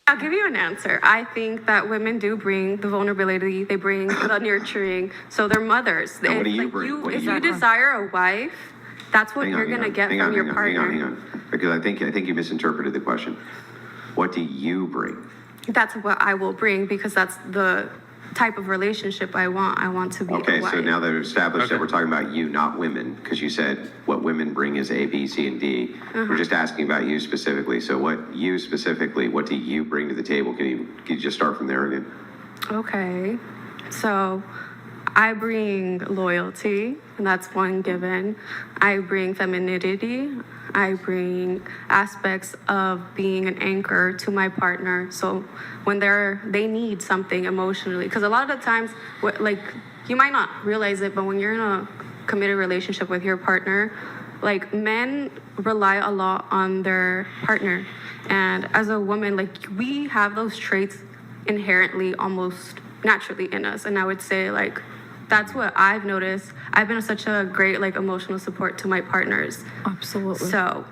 I'll give you an answer. I think that women do bring the vulnerability, they bring the nurturing, so they're mothers. And what do If, you like, bring? What do if you you bring? desire a wife, that's what you're going to get from your partner. Hang on. Because I think you misinterpreted the question. What do you bring? That's what I will bring because that's the type of relationship I want. I want to be a Okay, wife. so now that it's established that Okay. we're talking about you, not women, because you said what women bring is A, B, C, and D. We're just asking about you specifically. So what you specifically, what do you bring to the table? Can you just start from there again? Okay, so I bring loyalty, and that's one given. I bring femininity. I bring aspects of being an anchor to my partner. So when they need something emotionally, because a lot of the times, like, you might not realize it, but when you're in a committed relationship with your partner, like, men rely a lot on their partner. And as a woman, like, we have those traits inherently almost naturally in us. And I would say, like, that's what I've noticed. I've been such a great, like, emotional support to my partners. Absolutely. So,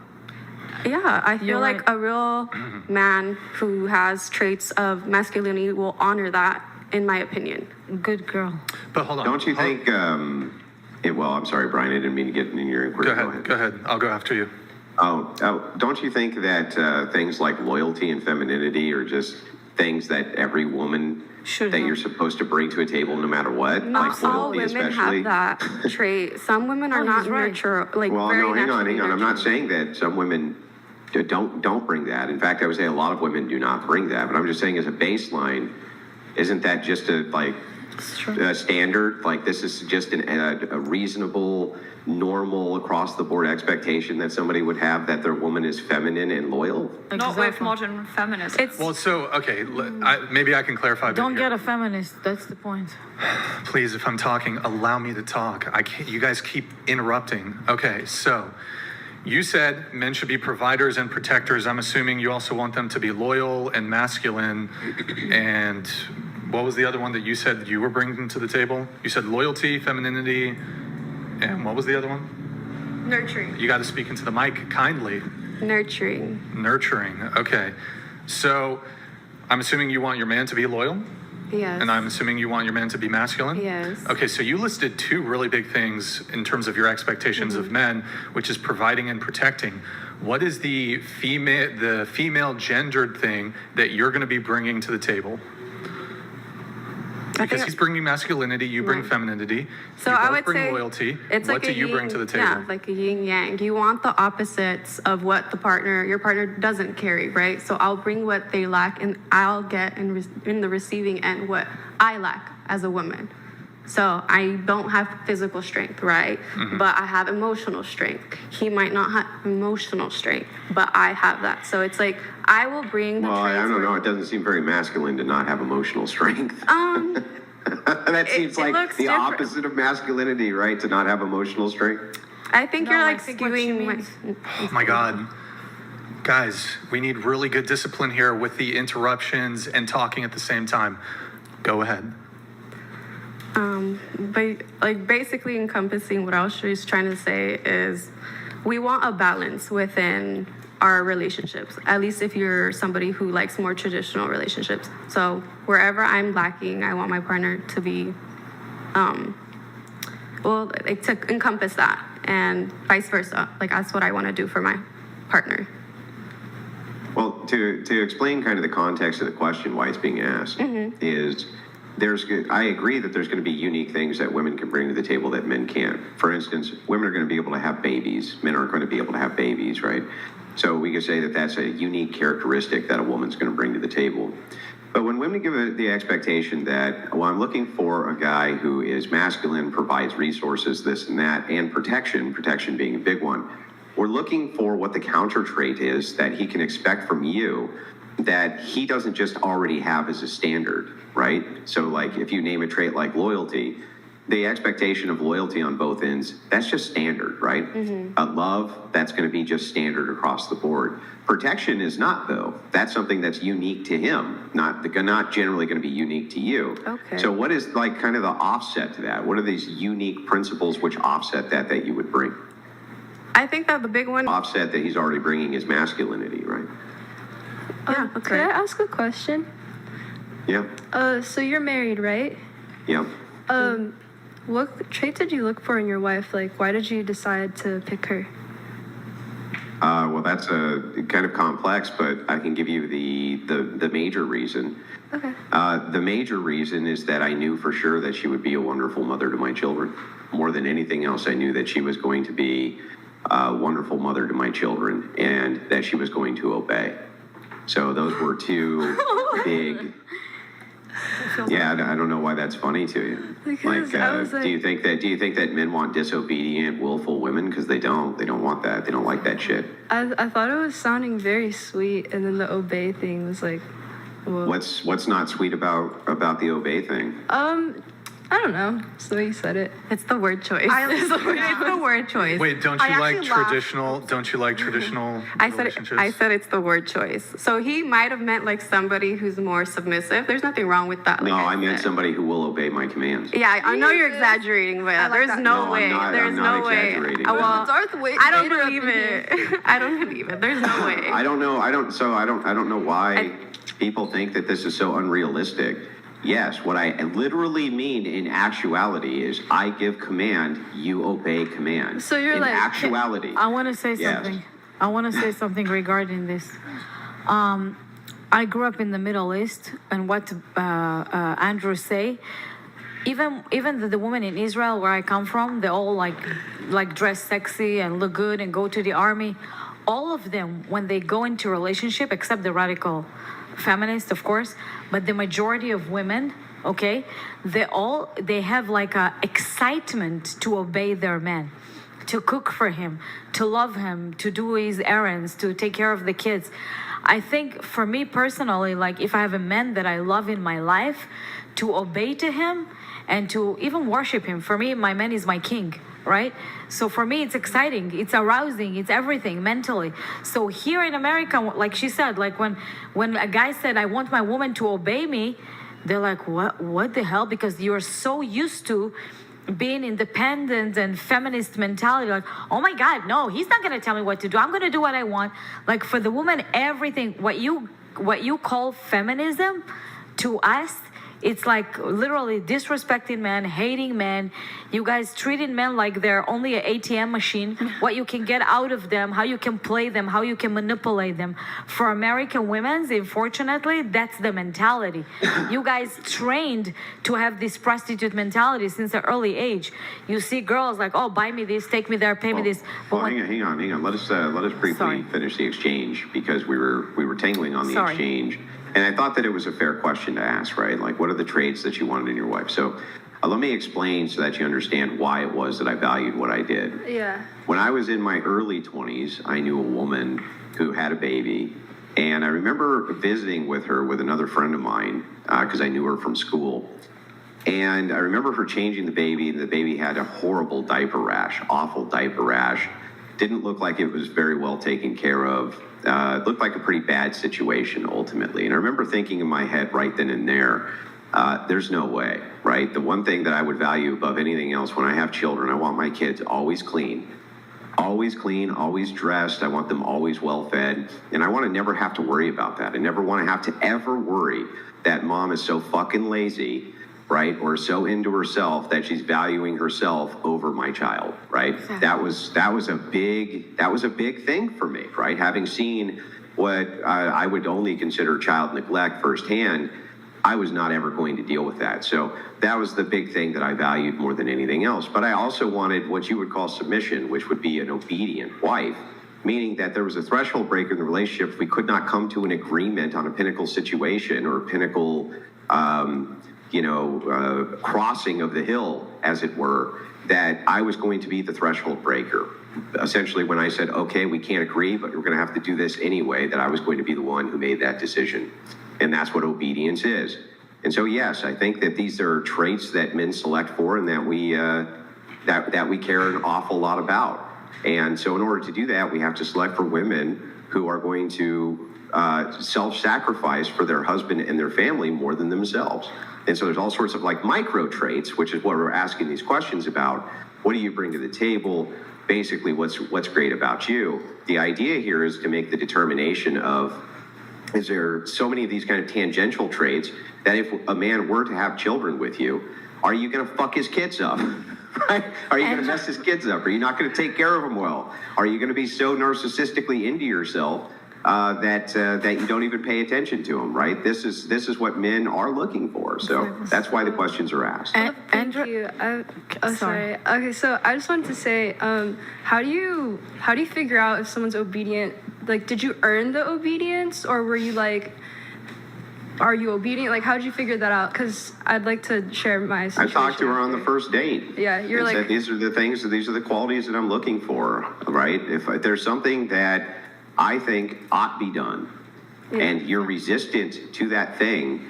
yeah, I feel You're like right. a real man who has traits of masculinity will honor that, in my opinion. Good girl. But hold on. Don't you Hold- think, well, I'm sorry, Brian, I didn't mean to get in your inquiry. Go ahead. I'll go after you. Don't you think that things like loyalty and femininity are just things that every woman Should that have. you're supposed to bring to a table no matter what? Not all loyalty women have that trait. Some women are Oh, not he's right. nurture, like, Well, very no, hang on. naturally I'm not nurturing. saying that some women don't bring that. In fact, I would say a lot of women do not bring that. But I'm just saying as a baseline, isn't that just a standard? Like, this is just a reasonable, normal, across the board expectation that somebody would have that their woman is feminine and loyal? Not with Exactly. modern feminism. It's Well, so, okay, maybe I can clarify. a bit Don't here. get a feminist. That's the point. Please, if I'm talking, allow me to talk. I can't, you guys keep interrupting. Okay, so you said men should be providers and protectors. I'm assuming you also want them to be loyal and masculine. And what was the other one that you said you were bringing to the table? You said loyalty, femininity, and what was the other one? nurturing. You got to speak into the mic kindly. Nurturing. Nurturing. Okay. So I'm assuming you want your man to be loyal, Yes. and I'm assuming you want your man to be masculine? Yes. Okay, so you listed two really big things in terms of your expectations of men, which is providing and protecting. What is the female gendered thing that you're going to be bringing to the table? Because he's bringing masculinity, you bring Right. femininity. So you I both would bring say loyalty. it's What like do a you bring yin- to the table? Yeah, like a yin yang. You want the opposites of what your partner doesn't carry, right? So I'll bring what they lack, and I'll get in the receiving end what I lack as a woman. So I don't have physical strength, right? Mm-hmm. But I have emotional strength. He might not have emotional strength, but I have that. So it's like I will bring the Well, I traits don't know. where- It doesn't seem very masculine to not have emotional strength. That seems it like looks the different. opposite of masculinity, right? To not have emotional strength. I think No, you're I like think what she skewing means. Oh my God. Guys, we need really good discipline here with the interruptions and talking at the same time. Go ahead. But like basically encompassing what I was just trying to say is we want a balance within our relationships, at least if you're somebody who likes more traditional relationships. So wherever I'm lacking, I want my partner to be, like to encompass that and vice versa. Like that's what I want to do for my partner. Well, to explain kind of the context of the question, why it's being asked, is I agree that there's going to be unique things that women can bring to the table that men can't. For instance, women are going to be able to have babies. Men aren't going to be able to have babies, right? So we could say that that's a unique characteristic that a woman's going to bring to the table. But when women give it the expectation that, well, I'm looking for a guy who is masculine, provides resources, this and that, and protection being a big one, we're looking for what the counter trait is that he can expect from you that he doesn't just already have as a standard, right? So like if you name a trait like loyalty, the expectation of loyalty on both ends, that's just standard, right? Love, that's going to be just standard across the board. Protection is not, though. That's something that's unique to him, not generally going to be unique to you. Okay. So what is like kind of the offset to that? What are these unique principles which offset that you would bring? I think that the big one, Offset that he's already bringing is masculinity, right? Yeah, that's Could I right. ask a question? Yeah, So you're married, right? yeah. What traits did you look for in your wife? Like, why did you decide to pick her? Well, that's a kind of complex, but I can give you the major reason. Okay. The major reason is that I knew for sure that she would be a wonderful mother to my children. More than anything else, I knew that she was going to be a wonderful mother to my children and that she was going to obey. So those were two big. Yeah, I don't know why that's funny to you. Because I was do you think that men want disobedient, willful women? Because they don't. They don't want that. They don't like that shit. I thought it was sounding very sweet, and then the obey thing was like, whoa. What's not sweet about the obey thing? I don't know. It's the way you said it. It's the word choice. It's the word choice. Wait, don't I you like actually laughed. traditional? Don't you like traditional relationships? I said it's the word choice. So he might have meant like somebody who's more submissive. There's nothing wrong with that. Like No, I I meant said. somebody who will obey my commands. Yeah, I know you're exaggerating, but like there's that. no No, way. I'm not way. exaggerating. Well, Darth Vader I don't up believe in it. I don't believe it. There's no way. I don't know. I don't know why people think that this is so unrealistic. Yes, what I literally mean in actuality is I give command, you obey command. So you're in like- actuality. I want to say Yes. something. I want to say something regarding this. I grew up in the Middle East, and what Andrew say, even the women in Israel where I come from, they all like dress sexy and look good and go to the army. All of them, when they go into a relationship, except the radical feminists, of course, but the majority of women, okay, they have like a excitement to obey their man, to cook for him, to love him, to do his errands, to take care of the kids. I think for me personally, like if I have a man that I love in my life, to obey to him and to even worship him. For me, my man is my king, right? So for me, it's exciting, it's arousing, it's everything mentally. So here in America, like she said, like when a guy said, I want my woman to obey me, they're like, what the hell? Because you're so used to being independent and feminist mentality, like, oh my God, no, he's not gonna tell me what to do. I'm gonna do what I want. Like for the woman, everything, what you call feminism, to us, it's like literally disrespecting men, hating men. You guys treating men like they're only an ATM machine. What you can get out of them, how you can play them, how you can manipulate them. For American women, unfortunately, that's the mentality. You guys trained to have this prostitute mentality since an early age. You see girls like, oh, buy me this, take me there, pay me this. But Well, when- hang on. Let us briefly Sorry. finish the exchange because we were tangling on the Sorry. exchange, and I thought that it was a fair question to ask, right? Like, what are the traits that you wanted in your wife? So, let me explain so that you understand why it was that I valued what I did. Yeah. When I was in my early 20s, I knew a woman who had a baby, and I remember visiting with her with another friend of mine because I knew her from school. And I remember her changing the baby, and the baby had a horrible diaper rash, awful diaper rash. Didn't look like it was very well taken care of. It looked like a pretty bad situation ultimately. And I remember thinking in my head right then and there, there's no way, right? The one thing that I would value above anything else when I have children, I want my kids always clean, always dressed. I want them always well fed. And I want to never have to worry about that. I never want to have to ever worry that mom is so fucking lazy, right? Or so into herself that she's valuing herself over my child, right? Exactly. That was a big thing for me, right? Having seen what I would only consider child neglect firsthand, I was not ever going to deal with that. So that was the big thing that I valued more than anything else. But I also wanted what you would call submission, which would be an obedient wife, meaning that there was a threshold breaker in the relationship. If we could not come to an agreement on a pinnacle situation or a pinnacle, crossing of the hill, as it were, that I was going to be the threshold breaker. Essentially, when I said, okay, we can't agree, but we're going to have to do this anyway, that I was going to be the one who made that decision. And that's what obedience is. And so, yes, I think that these are traits that men select for and that we that we care an awful lot about. And so in order to do that, we have to select for women who are going to self-sacrifice for their husband and their family more than themselves. And so there's all sorts of like micro traits, which is what we're asking these questions about. What do you bring to the table? Basically, what's great about you? The idea here is to make the determination of is there so many of these kind of tangential traits that if a man were to have children with you, are you going to fuck his kids up? Right? Are you going to mess his kids up? Are you not going to take care of them well? Are you going to be so narcissistically into yourself that you don't even pay attention to them? Right? This is what men are looking for. So that's why the questions are asked. Thank Andrew, you. sorry. Sorry. Okay, so I just wanted to say, how do you figure out if someone's obedient? Like, did you earn the obedience, or were you like, are you obedient? Like, how did you figure that out? Because I'd like to share my I situation. talked to her on the first date. Yeah, you're and like- said, these are the things, these are the qualities that I'm looking for, right? If there's something that I think ought be done, and you're resistant to that thing,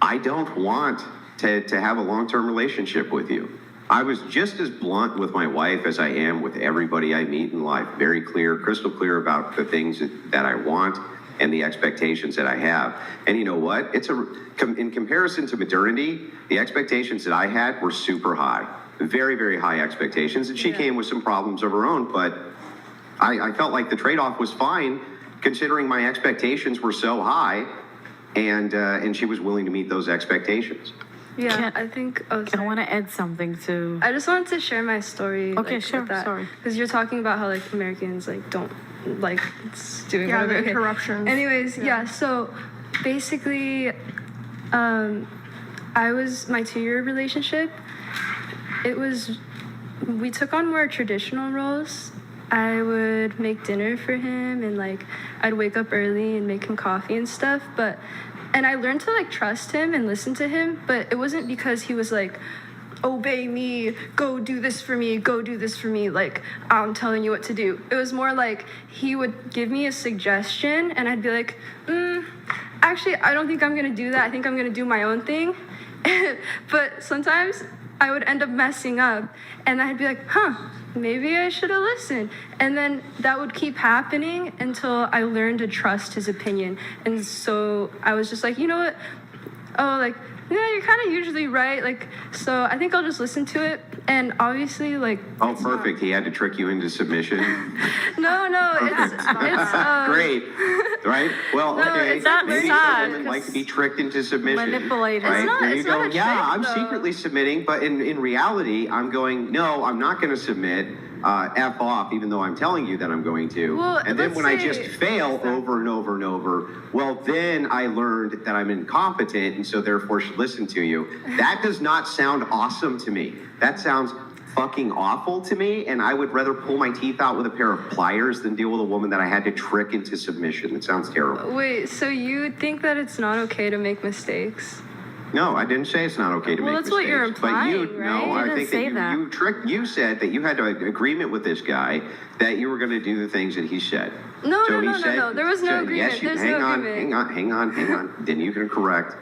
I don't want to have a long-term relationship with you. I was just as blunt with my wife as I am with everybody I meet in life. Very clear, crystal clear about the things that I want and the expectations that I have. And you know what? In comparison to modernity, the expectations that I had were super high. Very, very high expectations. And she came with some problems of her own, but I felt like the trade-off was fine considering my expectations were so high, and she was willing to meet those expectations. Yeah, I think. Oh, I sorry. want to add something to. I just wanted to share my story. Okay, sure, sorry. Because you're talking about how like Americans like don't like doing Yeah, whatever. the Okay. interruptions. Anyways, yeah. So basically, I was my 2-year relationship. We took on more traditional roles. I would make dinner for him, and like I'd wake up early and make him coffee and stuff. And I learned to like trust him and listen to him, but it wasn't because he was like, obey me, go do this for me, go do this for me, like I'm telling you what to do. It was more like he would give me a suggestion and I'd be like, actually, I don't think I'm gonna do that. I think I'm gonna do my own thing. But sometimes I would end up messing up, and I'd be like, maybe I should have listened. And then that would keep happening until I learned to trust his opinion. And so I was just like, you know what? Oh, like, yeah, you're kind of usually right. Like, so I think I'll just listen to it. And obviously, like, Oh, perfect. He had to trick you into submission. no, it's Great. Right? Well, No, okay. it's not Maybe sad, some women like to be tricked into submission. Manipulated. Right? It's not- Where you it's not go, a yeah, trick, I'm though." secretly submitting, but in reality, I'm going, no, I'm not going to submit. F off, even though I'm telling you that I'm going to. Well, and then let's when I say- just fail over and over and over, well, then I learned that I'm incompetent and so therefore should listen to you. That does not sound awesome to me. That sounds fucking awful to me, and I would rather pull my teeth out with a pair of pliers than deal with a woman that I had to trick into submission. It sounds terrible. Wait, so you think that it's not okay to make mistakes? No, I didn't say it's not okay to Well, make that's what you're mistakes. But you, implying, no, right? I You think didn't say that. you tricked. You said that you had an agreement with this guy that you were going to do the things that he said. No, So no, he no, said- no. There was no so- agreement. Yes, you, There's hang no on, agreement. hang on. Then you can correct.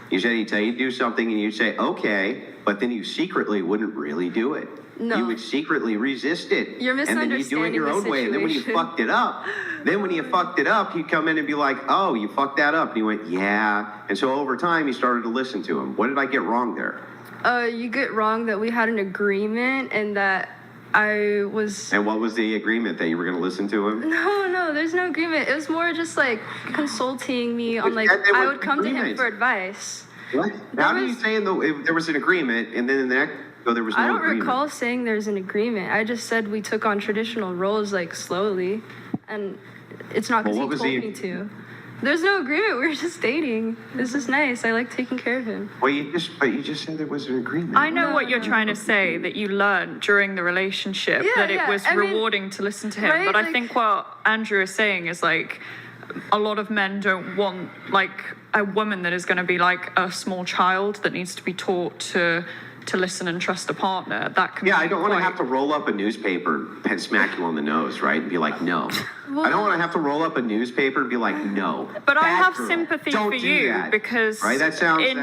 You said he'd tell you to do something, and you'd say okay, but then you secretly wouldn't really do it. No. You would secretly resist it. You're And then you do it your misunderstanding the own way. And then when you situation. fucked it up, he'd come in and be like, oh, you fucked that up. And you went, yeah. And so over time, you started to listen to him. What did I get wrong there? You get wrong that we had an agreement and that I was. And what was the agreement, that you were going to listen to him? No, there's no agreement. It was more just like consulting me on like But there I was would come to him agreement. for advice. What? How do you say there was an agreement, and then in the next, there was no I don't agreement? recall saying there's an agreement. I just said we took on traditional roles like slowly, and it's not because Well, he what was told the- me to. There's no agreement. We were just dating. This is nice. I like taking care of him. Well, you just said there was an agreement. I know what you're trying to say, that you learned during the relationship Yeah, that it yeah, was I mean, rewarding to listen to him. right, But I like- think what Andrew is saying is like a lot of men don't want like a woman that is going to be like a small child that needs to be taught to listen and trust a partner. That can Yeah, be I don't want to quite- have to roll up a newspaper and smack you on the nose, right? And be like, no. I don't want to have to roll up a newspaper and be like, no. But I Bad have girl. sympathy Don't for do you that. because Right? That sounds in-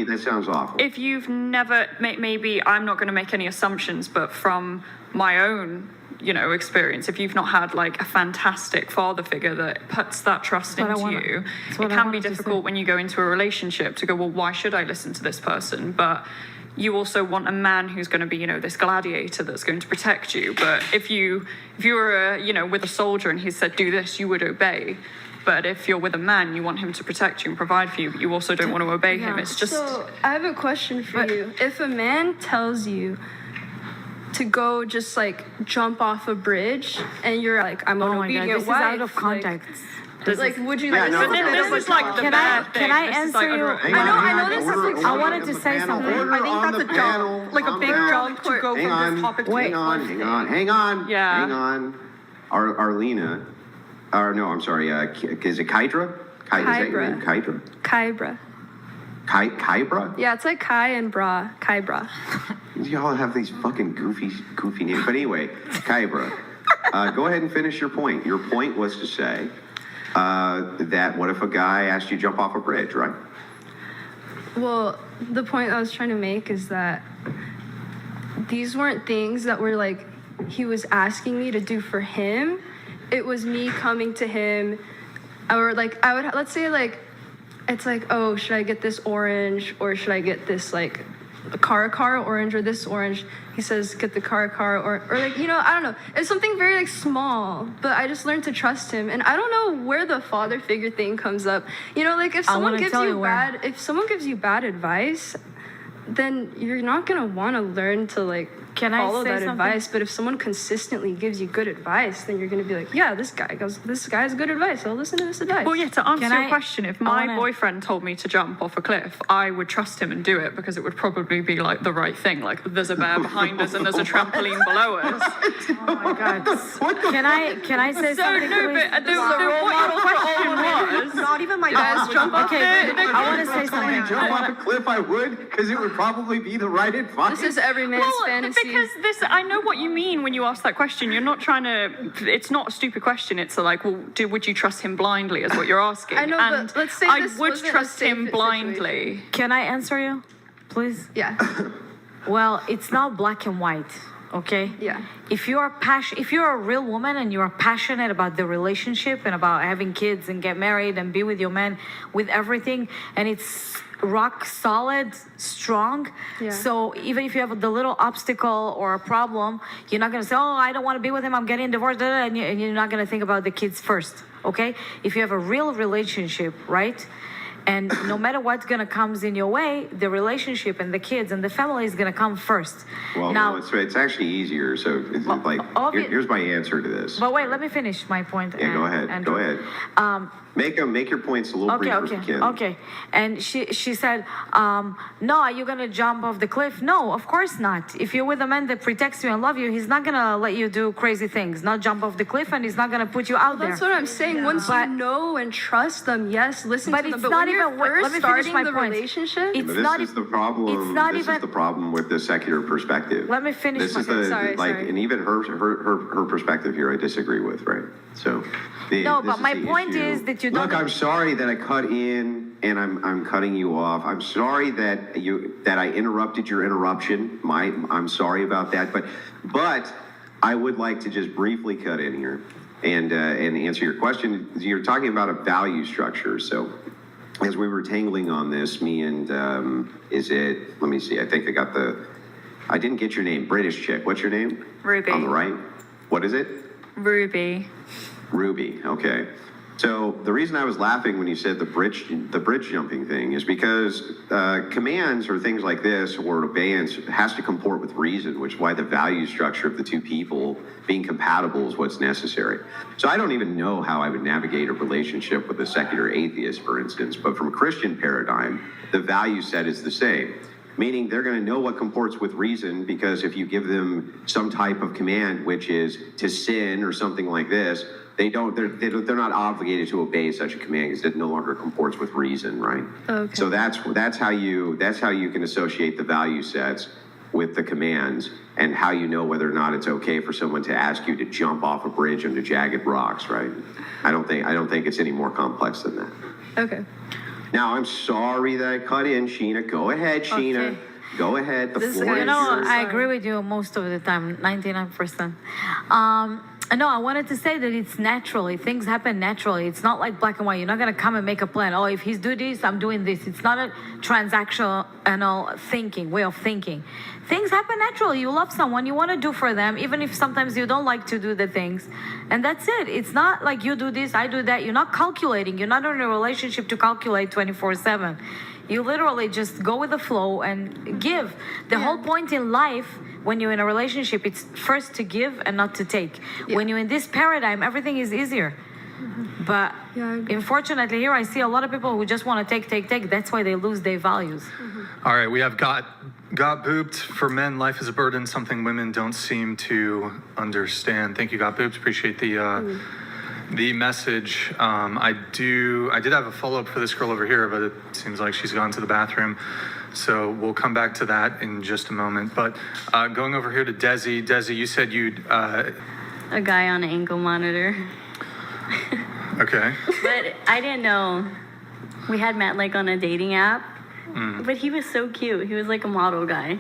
that sounds awful. if you've never maybe I'm not going to make any assumptions, but from my own experience, if you've not had like a fantastic father figure that puts that trust That's what I into wanna- you, that's it what I can be wanted to say. difficult when you go into a relationship to go, well, why should I listen to this person? But you also want a man who's going to be this gladiator that's going to protect you. But if you were with a soldier and he said do this, you would obey. But if you're with a man, you want him to protect you and provide for you, but you also don't want to obey him. Yeah. It's just. So I have a question for you. If a man tells you to go just like jump off a bridge and you're like, I'm an Oh my obedient God, this is wife, out of context. Like, would you Yeah, like no, listen to This this? is like the Can bad I- thing. can I This is like answer you? under- Hang I on, know this is order, like- I order wanted on to the say panel, something. order I think on that's the a panel, jump, like a calm big down. jump to go Hang from on, this topic to hang on, hang on, hang on, Yeah. hang on. Arlena, or no, I'm sorry, is it Kydra? Is that your name? Kydra? Kybra. Kybra? Yeah, it's like Kai and bra. Kybra. Y'all have these fucking goofy names. But anyway, Kybra, go ahead and finish your point. Your point was to say that what if a guy asked you to jump off a bridge, right? Well, the point I was trying to make is that these weren't things that were like he was asking me to do for him. It was me coming to him, or like I would let's say like it's like, oh, should I get this orange or should I get this like Cara orange or this orange? He says get the Cara or like, you know, I don't know. It's something very like small, but I just learned to trust him. And I don't know where the father figure thing comes up. You know, like if I someone wanna gives tell you you where. gives you bad advice, then you're not gonna want to learn to like Can I follow say that something? advice. But if someone consistently gives you good advice, then you're gonna be like, yeah, this guy has good advice. I'll listen to this advice. Well, yeah, to answer Can your I- question, if I my wanna- boyfriend told me to jump off a cliff, I would trust him and do it because it would probably be like the right thing. Like there's a bear behind us and there's a trampoline below us. Oh my God. Can I say So something? no, please? but what your question was. Not even my guys dog jump would off do Okay, that. I want to say Somebody something. jump off a cliff, I would, because it would probably be the right advice. This is every man's Well, fantasy. because I know what you mean when you ask that question. You're not trying to. It's not a stupid question. It's like, well, would you trust him blindly? Is what you're asking. I know, and but let's say I this would wasn't a trust him safe blindly. Can I answer you, please? Yeah, Well, it's not black and white, okay? yeah. If you're a real woman and you are passionate about the relationship and about having kids and get married and be with your man with everything, and it's rock solid, strong. Yeah. So even if you have the little obstacle or a problem, you're not gonna say, "Oh, I don't want to be with him. I'm getting divorced," and you're not gonna think about the kids first, okay? If you have a real relationship, right? And no matter what's gonna comes in your way, the relationship and the kids and the family is gonna come first. Well, now, no, it's actually easier. So it's like, here's my answer to this. but wait, let me finish my point. Yeah, go ahead. Andrew. Go ahead. Make your points a little Okay, briefer if you can. okay. And she said, no, are you gonna jump off the cliff? No, of course not. If you're with a man that protects you and loves you, he's not gonna let you do crazy things, not jump off the cliff, and he's not gonna put you out there. That's what I'm saying. Once But- you know and trust them, yes, listen But to them. it's But not when you're even. Wait, first let me finish starting my the point. relationship, It's But not. this is the problem. It's not this even. is the problem with the secular perspective. Let me finish This my- is the Sorry, like, sorry. and even her perspective here, I disagree with, right? So. No, this but is my the point issue. is that you Look, don't- I'm sorry that I cut in and I'm cutting you off. I'm sorry that I interrupted your interruption. I'm sorry about that, but I would like to just briefly cut in here and answer your question. You're talking about a value structure, so. As we were tangling on this, me and let me see, I think I didn't get your name, British chick. What's your name? Ruby. On the right. What is it? Ruby. Ruby, okay. So the reason I was laughing when you said the bridge jumping thing is because commands or things like this or obeyance has to comport with reason, which is why the value structure of the two people being compatible is what's necessary. So I don't even know how I would navigate a relationship with a secular atheist, for instance, but from a Christian paradigm, the value set is the same. Meaning they're going to know what comports with reason, because if you give them some type of command, which is to sin or something like this, they're not obligated to obey such a command because it no longer comports with reason, right? Okay. So that's how you can associate the value sets with the commands and how you know whether or not it's okay for someone to ask you to jump off a bridge into jagged rocks, right? I don't think it's any more complex than that. okay. Now, I'm sorry that I cut in, Sheena. Go ahead, Sheena. Okay. Go ahead. The This floor guy- is You know, yours. I agree with you most of the time, 99%. No, I wanted to say that it's naturally. Things happen naturally. It's not like black and white. You're not gonna come and make a plan. Oh, if he's doing this, I'm doing this. It's not a transactional thinking, way of thinking. Things happen naturally. You love someone, you want to do for them, even if sometimes you don't like to do the things. And that's it. It's not like you do this, I do that. You're not calculating. You're not in a relationship to calculate 24/7. You literally just go with the flow and give. The whole point in life, when you're in a relationship, it's first to give and not to take. When you're in this paradigm, everything is easier. But unfortunately, here I see a lot of people who just want to take. That's why they lose their values. All right, we have got booped. For men, life is a burden, something women don't seem to understand. Thank you, got booped. Appreciate the message. I did have a follow-up for this girl over here, but it seems like she's gone to the bathroom. So we'll come back to that in just a moment. But going over here to Desi. Desi, you said you'd... A guy on an ankle monitor. Okay. But I didn't know. We had met like on a dating app. But he was so cute. He was like a model guy.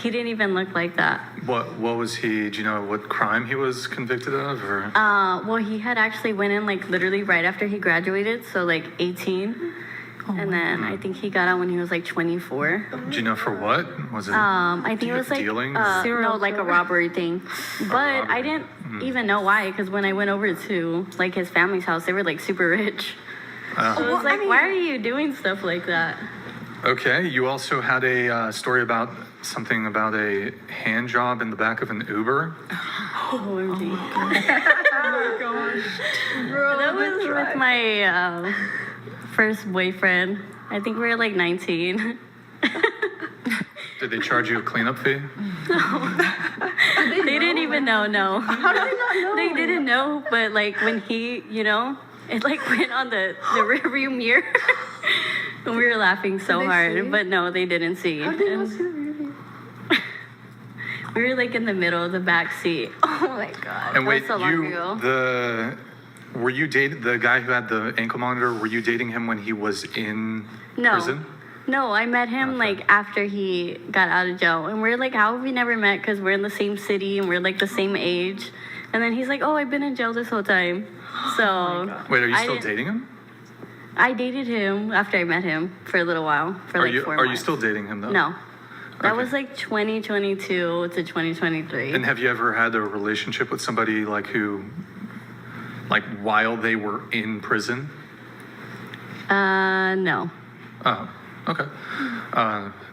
He didn't even look like that. What was he, do you know what crime he was convicted of? Or? Well, he had actually went in like literally right after he graduated, so like 18. And then I think he got out when he was like 24. Do you know for what? Was it I think it was like dealing? no, like a robbery thing. But I didn't even know why, because when I went over to like his family's house, they were like super rich. So it was like, why are you doing stuff like that? Okay, you also had a story about something about a hand job in the back of an Uber. OMG. That was with my first boyfriend. I think we were like 19. Did they charge you a cleanup fee? They didn't even know, no. How did they not know? They didn't know, but like when he, it like went on the rearview mirror. And we were laughing so hard, but no, they didn't see. How did they not see the rearview? We were like in the middle of the back seat. Oh my god. And wait, so long ago. Were you dating the guy who had the ankle monitor? Were you dating him when he was in prison? No, I met him like after he got out of jail. And we're like, how have we never met? Because we're in the same city and we're like the same age. And then he's like, oh, I've been in jail this whole time. So. Wait, are you still dating him? I dated him after I met him for a little while, for like 4 months. Are you still dating him though? No. That Okay. was like 2022 to 2023. And have you ever had a relationship with somebody like who, like while they were in prison? No. Oh, okay.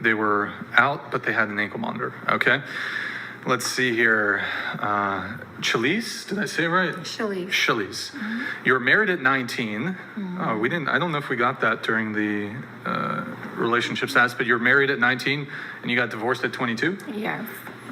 They were out, but they had an ankle monitor. Okay. Let's see here. Chalice, did I say it right? Chalice. Chalice. You were married at 19. Oh, we didn't. I don't know if we got that during the relationship stats, but you were married at 19 and you got divorced at 22. Yes.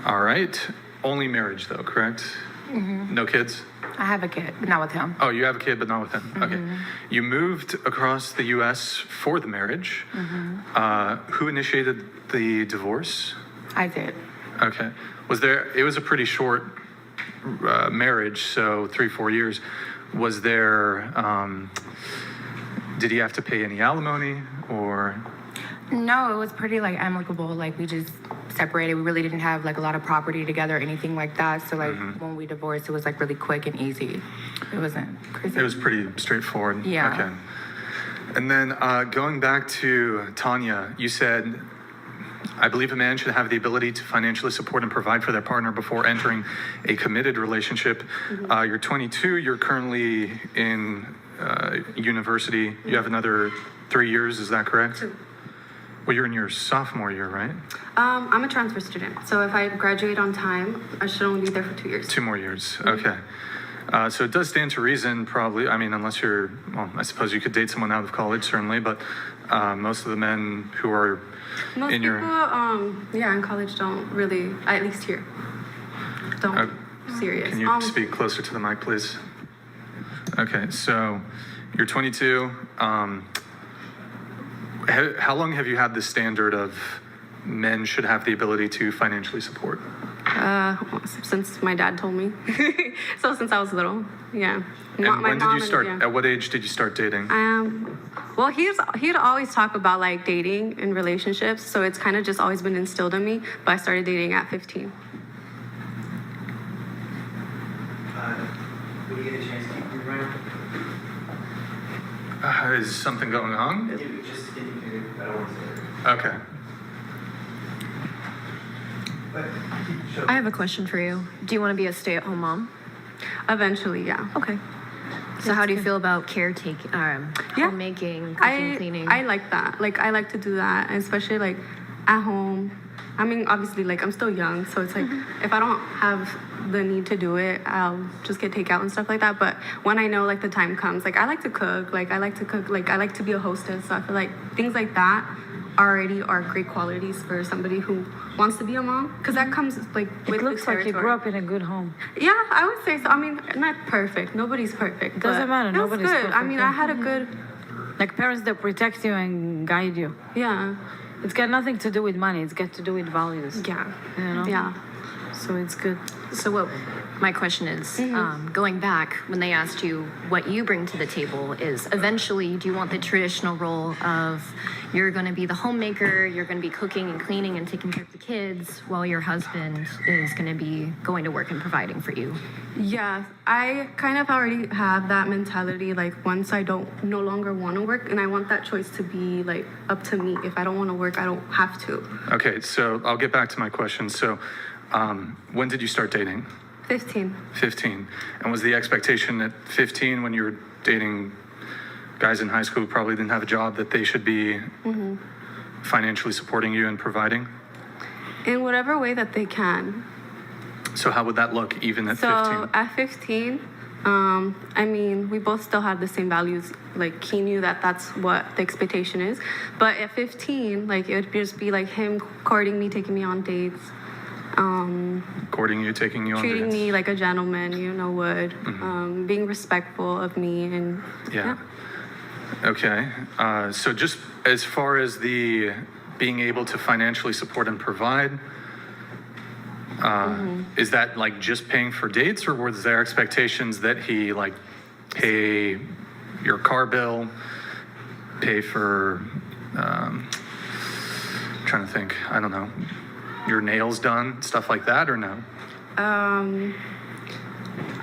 All right. Only marriage, though, correct? No kids. I have a kid, but not with him. Oh, you have a kid, but not with him. Okay. You moved across the U.S. for the marriage. Who initiated the divorce? I did. Okay. It was a pretty short marriage, so 3-4 years. Was there, did he have to pay any alimony or? No, it was pretty like amicable. Like we just separated. We really didn't have like a lot of property together or anything like that. So like when we divorced, it was like really quick and easy. It wasn't crazy. It was pretty straightforward. Yeah. Okay. And then going back to Tanya, you said, I believe a man should have the ability to financially support and provide for their partner before entering a committed relationship. You're 22, you're currently in university. You have another 3 years, is that correct? 2. Well, you're in your sophomore year, right? I'm a transfer student, so if I graduate on time, I should only be there for 2 years. 2 more years, okay. So it does stand to reason, probably. I mean, unless you're, well, I suppose you could date someone out of college, certainly, but most of the men who are Most in your... people, in college don't really, at least here, don't serious. Can you speak closer to the mic, please? Okay, so you're 22. How long have you had the standard of men should have the ability to financially support? Since my dad told me. So since I was little, yeah. And when did you start? At what age did you start dating? Well, he'd always talk about like dating and relationships, so it's kind of just always been instilled in me. But I started dating at 15. Is something going on? Okay. I have a question for you. Do you want to be a stay-at-home mom? Eventually, yeah. Okay. So how do you feel about caretaking, Yeah. homemaking, cooking, cleaning? I like that. Like, I like to do that, and especially like at home. I mean, obviously, like I'm still young, so it's like if I don't have the need to do it, I'll just get takeout and stuff like that. But when I know like the time comes, like I like to cook. Like I like to cook. Like I like to be a hostess. So I feel like things like that already are great qualities for somebody who wants to be a mom, because that comes like with It looks the like you territory. grew up in a good home. Yeah, I would say so. I mean, not perfect. Nobody's perfect. Doesn't but matter. it was Nobody's good. I perfect, mean, yeah. I had a good. Like parents that protect you and guide you. Yeah. It's got nothing to do with money. It's got to do with values. Yeah. You know? Yeah. So it's good. So what my question is, going back, when they asked you what you bring to the table is eventually, do you want the traditional role of you're going to be the homemaker, you're going to be cooking and cleaning and taking care of the kids while your husband is going to be going to work and providing for you? Yeah, I kind of already have that mentality. Like once I don't no longer want to work, and I want that choice to be like up to me. If I don't want to work, I don't have to. Okay, so I'll get back to my question. So, when did you start dating? 15. 15. And was the expectation at 15 when you were dating guys in high school who probably didn't have a job that they should be financially supporting you and providing? In whatever way that they can. So how would that look even at So 15? at 15, I mean, we both still had the same values. Like he knew that that's what the expectation is. But at 15, like it would just be like him courting me, taking me on dates, Courting you, taking you on treating dates? me like a gentleman, would, being respectful of me, and Yeah. Okay. So just as far as the being able to financially support and provide, is that like just paying for dates, or was there expectations that he like pay your car bill, pay for, trying to think, I don't know, your nails done, stuff like that, or no?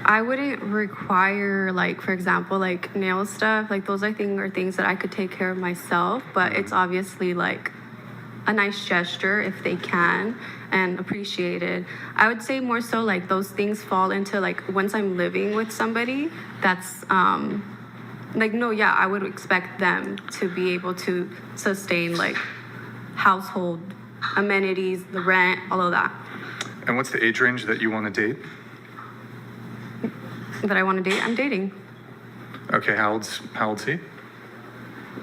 I wouldn't require, like, for example, like nail stuff. Like those, I think, are things that I could take care of myself. But it's obviously like a nice gesture if they can and appreciated. I would say more so like those things fall into like once I'm living with somebody. That's like no, yeah, I would expect them to be able to sustain like household amenities, the rent, all of that. And what's the age range that you want to date? That I want to date, I'm dating. Okay, how old's he?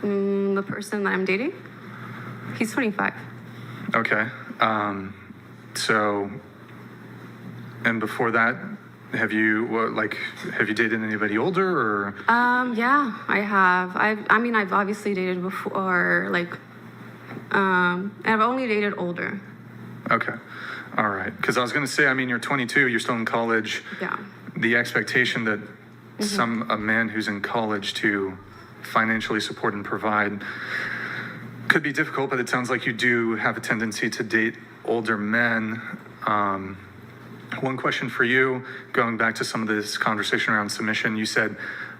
The person that I'm dating, he's 25. Okay. So, and before that, have you dated anybody older, or? Yeah, I have. I've obviously dated before, like, and I've only dated older. Okay. All right. Because I was going to say, I mean, you're 22, you're still in college. Yeah. The expectation that a man who's in college to financially support and provide could be difficult, but it sounds like you do have a tendency to date older men. One question for you, going back to some of this conversation around submission, you said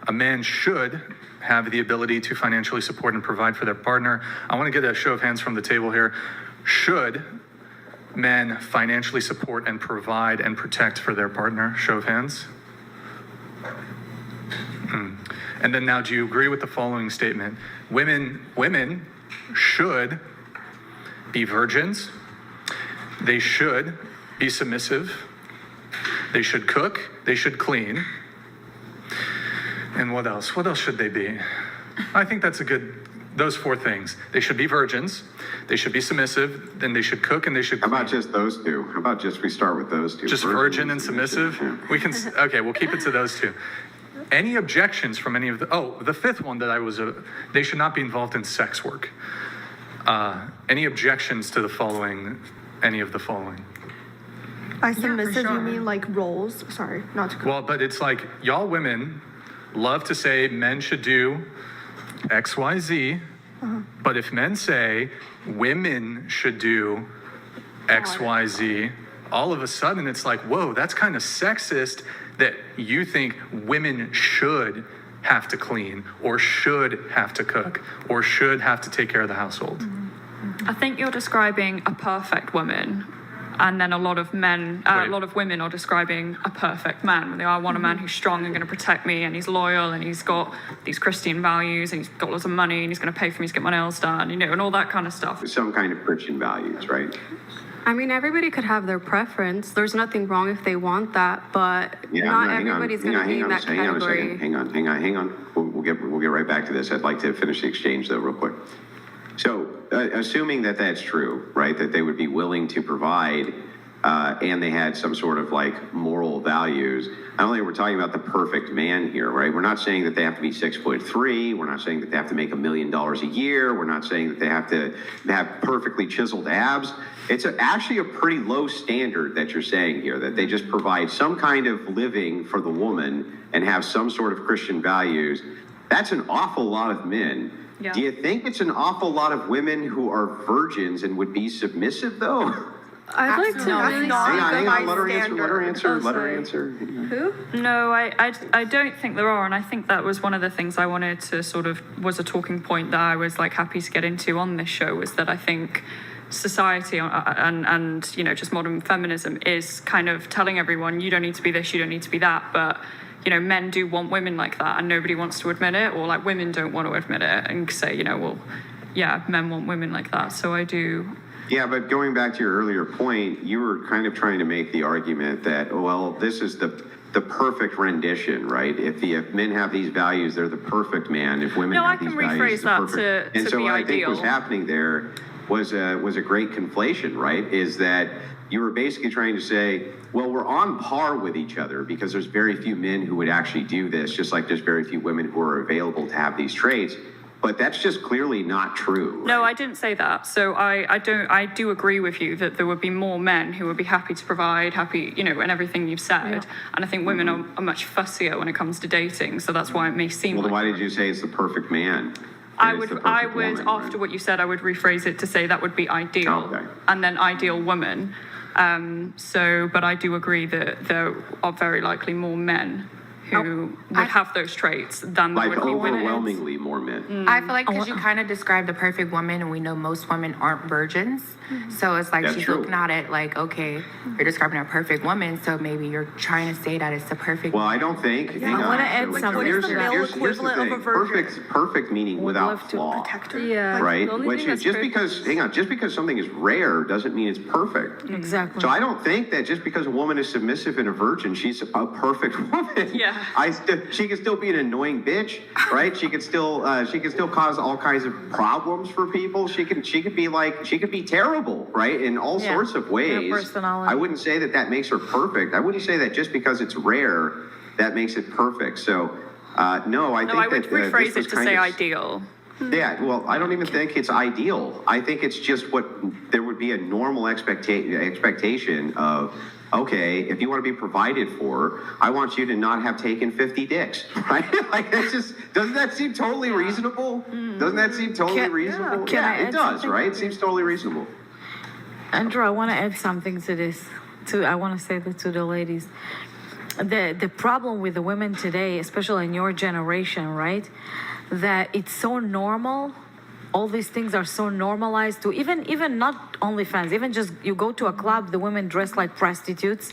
a man should have the ability to financially support and provide for their partner. I want to get a show of hands from the table here. Should men financially support and provide and protect for their partner? Show of hands. And then now, do you agree with the following statement? Women should be virgins. They should be submissive. They should cook. They should clean. And what else? What else should they be? I think that's those four things. They should be virgins. They should be submissive. Then they should cook and they should How clean. about just those two? How about just we start with those two? Just virgin and submissive? Yeah. We can, okay, we'll keep it to those two. Any objections from any of the fifth one that they should not be involved in sex work. Any objections to any of the following? By submissive, you mean like roles? Sorry, not to. Well, but it's like, y'all women love to say men should do X, Y, Z, but if men say women should do X, Y, Z, all of a sudden it's like, whoa, that's kind of sexist that you think women should have to clean or should have to cook or should have to take care of the household. I think you're describing a perfect woman, and then a lot of men, a lot of women are describing a perfect man. When they are, I want a man who's strong and going to protect me, and he's loyal, and he's got these Christian values, and he's got lots of money, and he's going to pay for me to get my nails done, you know, and all that kind of stuff. Some kind of Christian values, right? I mean, everybody could have their preference. There's nothing wrong if they want that, but not everybody's going to be in that category. Hang on. We'll get right back to this. I'd like to finish the exchange though, real quick. So, assuming that that's true, right, that they would be willing to provide, and they had some sort of like moral values. I don't think we're talking about the perfect man here, right? We're not saying that they have to be 6'3". We're not saying that they have to make $1 million a year. We're not saying that they have to have perfectly chiseled abs. It's actually a pretty low standard that you're saying here, that they just provide some kind of living for the woman and have some sort of Christian values. That's an awful lot of men. Yeah. Do you think it's an awful lot of women who are virgins and would be submissive, though? I'd like to really Hang on, let her Oh, answer. Who? No, I don't think there are, and I think that was one of the things I wanted to sort of was a talking point that I was like happy to get into on this show, was that I think society and you know, just modern feminism is kind of telling everyone you don't need to be this, you don't need to be that, but you know, men do want women like that, and nobody wants to admit it, or like women don't want to admit it and say, you know, well, yeah, men want women like that. So I do. Yeah, but going back to your earlier point, you were kind of trying to make the argument that, well, this is the perfect rendition, right? If men have these values, they're the perfect man. If women have these values, rephrase it's the that perfect. to And so be what I think ideal. was happening there was a great conflation, right? Is that you were basically trying to say, well, we're on par with each other because there's very few men who would actually do this, just like there's very few women who are available to have these traits. But that's just clearly not true. Right? No, I didn't say that. So I do agree with you that there would be more men who would be happy to provide, happy, you know, and everything you've said. And I think women are much fussier when it comes to dating. So that's why it may seem Well, then like why did you say it's the perfect man? I And would, it's the perfect woman, after right? what you said, I would rephrase it to say that would be ideal, Okay. and then ideal woman. But I do agree that there are very likely more men who would have those traits than there Like would be women. overwhelmingly more men. I feel like because you kind of described the perfect woman, and we know most women aren't virgins. So it's like That's she's true. looking at it like, okay, you're describing a perfect woman, so maybe you're trying to say that it's the perfect Well, I don't think. Hang on. I wanna add something. What is the male equivalent of a virgin? Perfect meaning without love to flaw. Protect her. Yeah. Right? The only Which thing is that's just perfect because, is- hang on, just because something is rare doesn't mean it's perfect. Exactly. So I don't think that just because a woman is submissive and a virgin, she's a perfect woman. Yeah. She can still be an annoying bitch, right? She could still cause all kinds of problems for people. She could be terrible, right? In all sorts of ways. personality. I wouldn't say that makes her perfect. I wouldn't say that just because it's rare, that makes it perfect. So, no, I No, think I would that rephrase this was it to kind say of- ideal. Yeah, well, I don't even think it's ideal. I think it's just what there would be a normal expectation of, okay, if you want to be provided for, I want you to not have taken 50 dicks, right? Like, that's just, doesn't that seem totally reasonable? Doesn't that seem totally reasonable? can I Yeah, it add does, something? right? It seems totally reasonable. Andrew, I want to add something to this. I want to say that to the ladies. The problem with the women today, especially in your generation, right? That it's so normal. All these things are so normalized to even not OnlyFans, even just you go to a club, the women dress like prostitutes,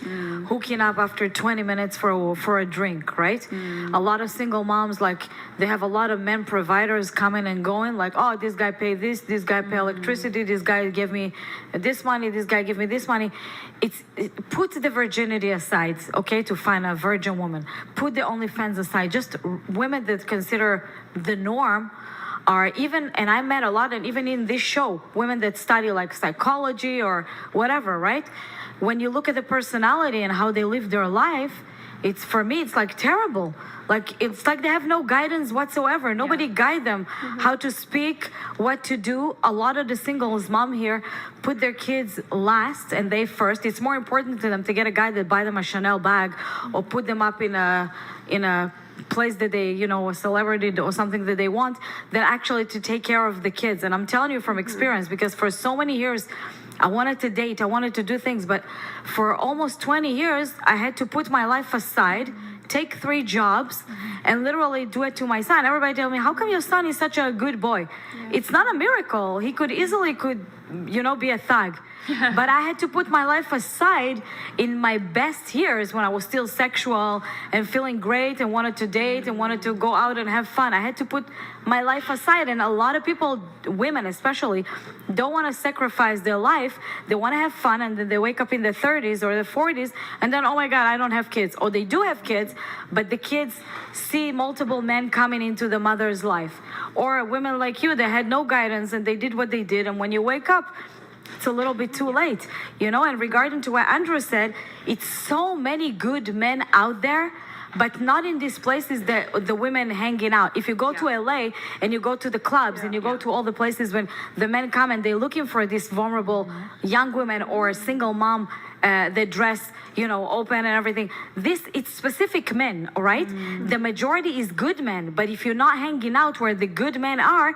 hooking up after 20 minutes for a drink, right? A lot of single moms, like they have a lot of men providers coming and going, like, oh, this guy pay this guy pay electricity, this guy give me this money, this guy give me this money. Put the virginity aside, okay, to find a virgin woman. Put the OnlyFans aside. Just women that consider the norm are even, and I met a lot, and even in this show, women that study like psychology or whatever, right? When you look at the personality and how they live their life, it's, for me, it's like terrible. Like, it's like they have no guidance whatsoever. Nobody guide them how to speak, what to do. A lot of the singles mom here put their kids last and they first. It's more important to them to get a guy that buy them a Chanel bag or put them up in a place that they, you know, a celebrity or something that they want, than actually to take care of the kids. And I'm telling you from experience, because for so many years, I wanted to date, I wanted to do things, but for almost 20 years, I had to put my life aside take 3 jobs and literally do it to my son. Everybody tell me, how come your son is such a good boy? It's not a miracle. He could easily be a thug. But I had to put my life aside in my best years when I was still sexual and feeling great and wanted to date and wanted to go out and have fun. I had to put my life aside. And a lot of people, women especially, don't want to sacrifice their life. They want to have fun, and then they wake up in their 30s or their 40s and then, oh my God, I don't have kids. Or they do have kids, but the kids see multiple men coming into the mother's life. Or women like you that had no guidance and they did what they did. And when you wake up, it's a little bit too late, and regarding to what Andrew said, it's so many good men out there, but not in these places that the women hanging out. If you go to LA and you go to the clubs and you go to all the places when the men come and they're looking for this vulnerable young women or a single mom that dress, open and everything. It's specific men, all right? The majority is good men, but if you're not hanging out where the good men are,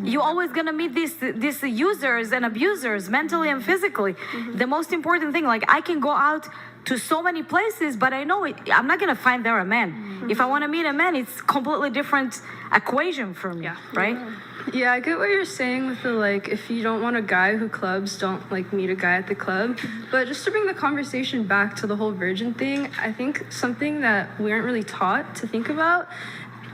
you're always gonna meet these users and abusers, mentally and physically. The most important thing, like I can go out to so many places, but I know I'm not gonna find there a man. If I want to meet a man, it's completely different equation for me, right? Yeah, I get what you're saying with the if you don't want a guy who clubs, don't meet a guy at the club. But just to bring the conversation back to the whole virgin thing, I think something that we aren't really taught to think about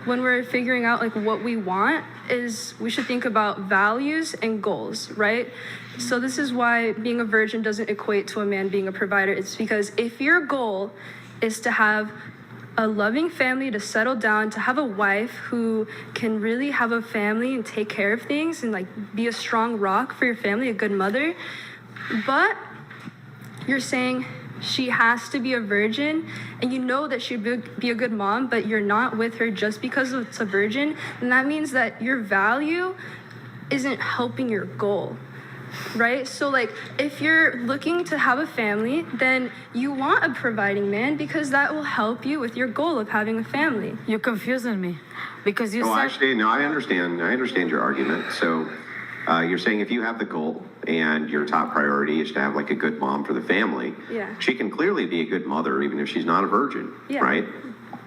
when we're figuring out what we want is we should think about values and goals, right? So this is why being a virgin doesn't equate to a man being a provider. It's because if your goal is to have a loving family, to settle down, to have a wife who can really have a family and take care of things and be a strong rock for your family, a good mother, but you're saying she has to be a virgin, and you know that she'd be a good mom, but you're not with her just because it's a virgin, and that means that your value isn't helping your goal, right? So if you're looking to have a family, then you want a providing man because that will help you with your goal of having a family. You're confusing me because you said... Actually, no, I understand your argument. So you're saying if you have the goal and your top priority is to have a good mom for the family, she can clearly be a good mother even if she's not a virgin, right?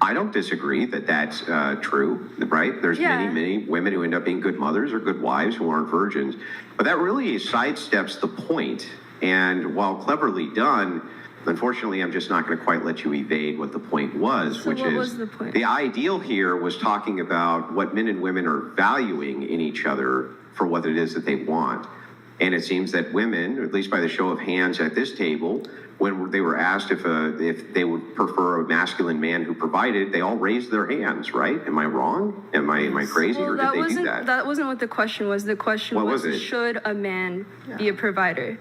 I don't disagree that that's true, right? There's many women who end up being good mothers or good wives who aren't virgins, but that really sidesteps the point. And while cleverly done, unfortunately, I'm just not going to quite let you evade what the point was, which is the ideal here was talking about what men and women are valuing in each other for what it is that they want. And it seems that women, or at least by the show of hands at this table, when they were asked if they would prefer a masculine man who provided, they all raised their hands, right? Am I wrong? Am I crazy, or did they do that? That wasn't what the question was. The question was should a man be a provider?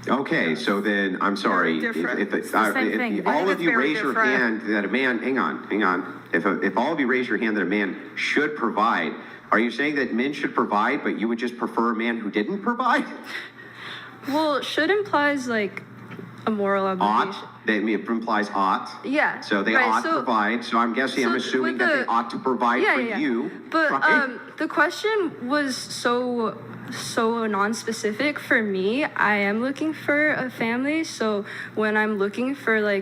Okay, so then I'm sorry. If all of you raise your hand that a man, hang on. If all of you raise your hand that a man should provide, are you saying that men should provide, but you would just prefer a man who didn't provide? Well, should implies a moral obligation. Ought, that implies ought. Yeah. So they ought to provide. So I'm assuming that they ought to provide for you. But right? The question was so non-specific for me. I am looking for a family. So when I'm looking for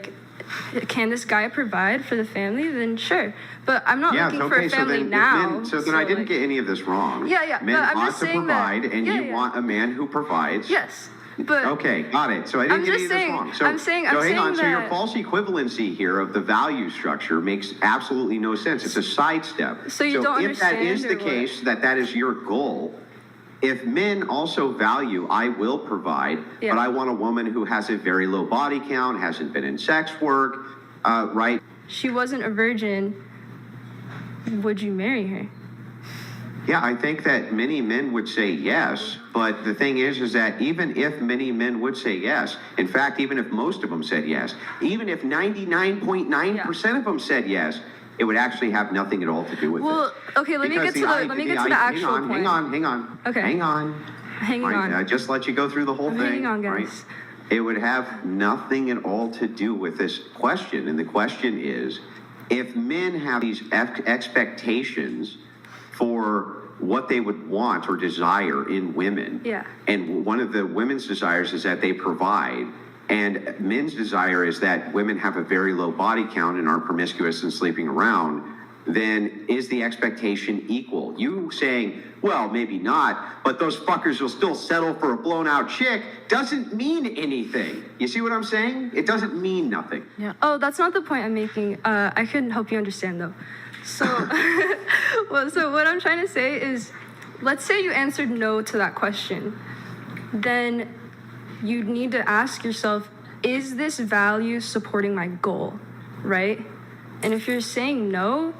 can this guy provide for the family? Then sure. But I'm not looking for a family now. So then I didn't get any of this wrong. Yeah. Men I'm ought just to saying provide, that, and you want a man who provides. Yes. But okay, got it. So I didn't get any of this wrong. So hang on. So your false equivalency here of the value structure makes absolutely no sense. It's a sidestep. So you don't if that understand, is the case, that is your goal. If men also value, I will provide, but I want a woman who has a very low body count, hasn't been in sex work, right? She wasn't a virgin. Would you marry her? Yeah, I think that many men would say yes, but the thing is that even if many men would say yes, in fact, even if most of them said yes, even if 99.9% of them said yes, it would actually have nothing at all to do with it. Well, okay, let me get to the actual point. Hang on. Okay. Hang on. I just let you go through the whole thing. Hang on, guys. Right? It would have nothing at all to do with this question. And the question is, if men have these expectations for what they would want or desire in women, and one of the women's desires is that they provide, and men's desire is that women have a very low body count and aren't promiscuous and sleeping around, then is the expectation equal? You saying, well, maybe not, but those fuckers will still settle for a blown out chick doesn't mean anything. You see what I'm saying? It doesn't mean nothing. Oh, that's not the point I'm making. I can help you understand though. So, so what I'm trying to say is, let's say you answered no to that question. Then you need to ask yourself, is this value supporting my goal, right? And if you're saying no,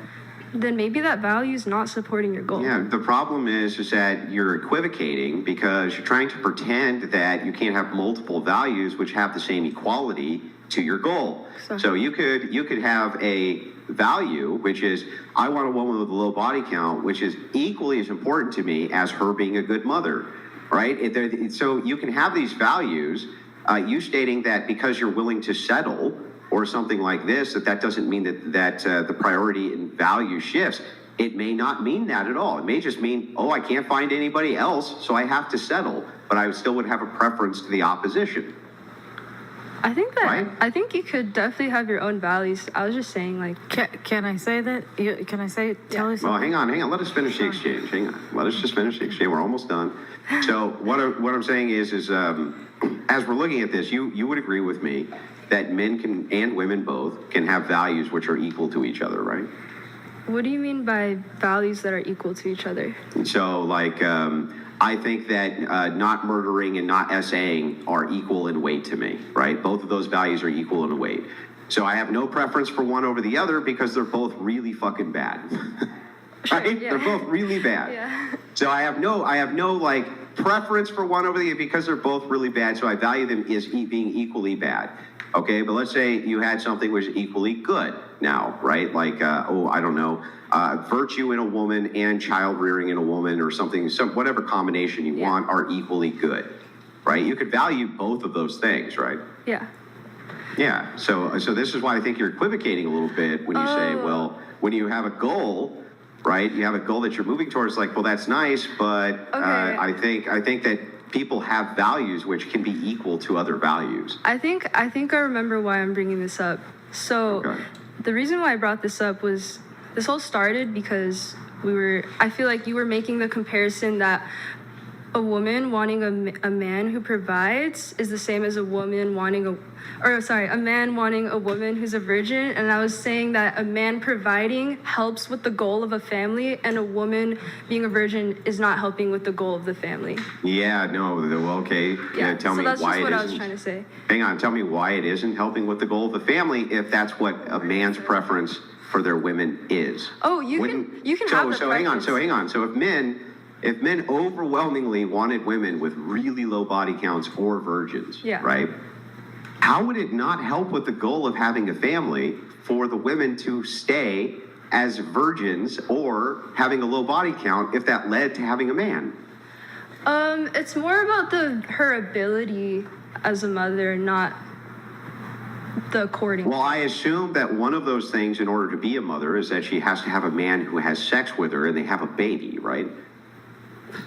then maybe that value is not supporting your goal. Yeah, the problem is that you're equivocating because you're trying to pretend that you can't have multiple values which have the same equality to your goal. So you could have a value which is, I want a woman with a low body count, which is equally as important to me as her being a good mother, right? So you can have these values, you stating that because you're willing to settle or something like this, that doesn't mean that the priority and value shifts. It may not mean that at all. It may just mean, oh, I can't find anybody else, so I have to settle, but I still would have a preference to the opposition. I think that, Right? I think you could definitely have your own values. I was just saying, like, Can I say that? Can I say, tell us? Well, hang on. Let us finish the exchange. Hang on. Let us just finish the exchange. We're almost done. So what I'm saying is as we're looking at this, you would agree with me that men can, and women both, can have values which are equal to each other, right? what do you mean by values that are equal to each other? So, like, I think that not murdering and not essaying are equal in weight to me, right? Both of those values are equal in weight. So I have no preference for one over the other because they're both really fucking bad. Right? yeah. They're both really bad. Yeah. So I have no like preference for one over the other because they're both really bad. So I value them as being equally bad. Okay, but let's say you had something which is equally good now, right? Like, I don't know, virtue in a woman and child rearing in a woman or something, whatever combination you want are equally good, right? You could value both of those things, right? Yeah. Yeah, so this is why I think you're equivocating a little bit when you say, well, when you have a goal, right? You have a goal that you're moving towards, like, well, that's nice, but I think that people have values which can be equal to other values. I think I remember why I'm bringing this up. So the reason why I brought this up was this all started because I feel like you were making the comparison that a woman wanting a man who provides is the same as a woman wanting a man wanting a woman who's a virgin. And I was saying that a man providing helps with the goal of a family, and a woman being a virgin is not helping with the goal of the family. Yeah, no, well, okay. Tell me that's why just what it I was isn't. trying to say. Hang on, tell me why it isn't helping with the goal of the family if that's what a man's preference for their women is. Oh, you can have the So hang on. preference. So if men overwhelmingly wanted women with really low body counts or virgins, right? How would it not help with the goal of having a family for the women to stay as virgins or having a low body count if that led to having a man? It's more about her ability as a mother, not the courting. Well, I assume that one of those things in order to be a mother is that she has to have a man who has sex with her and they have a baby, right?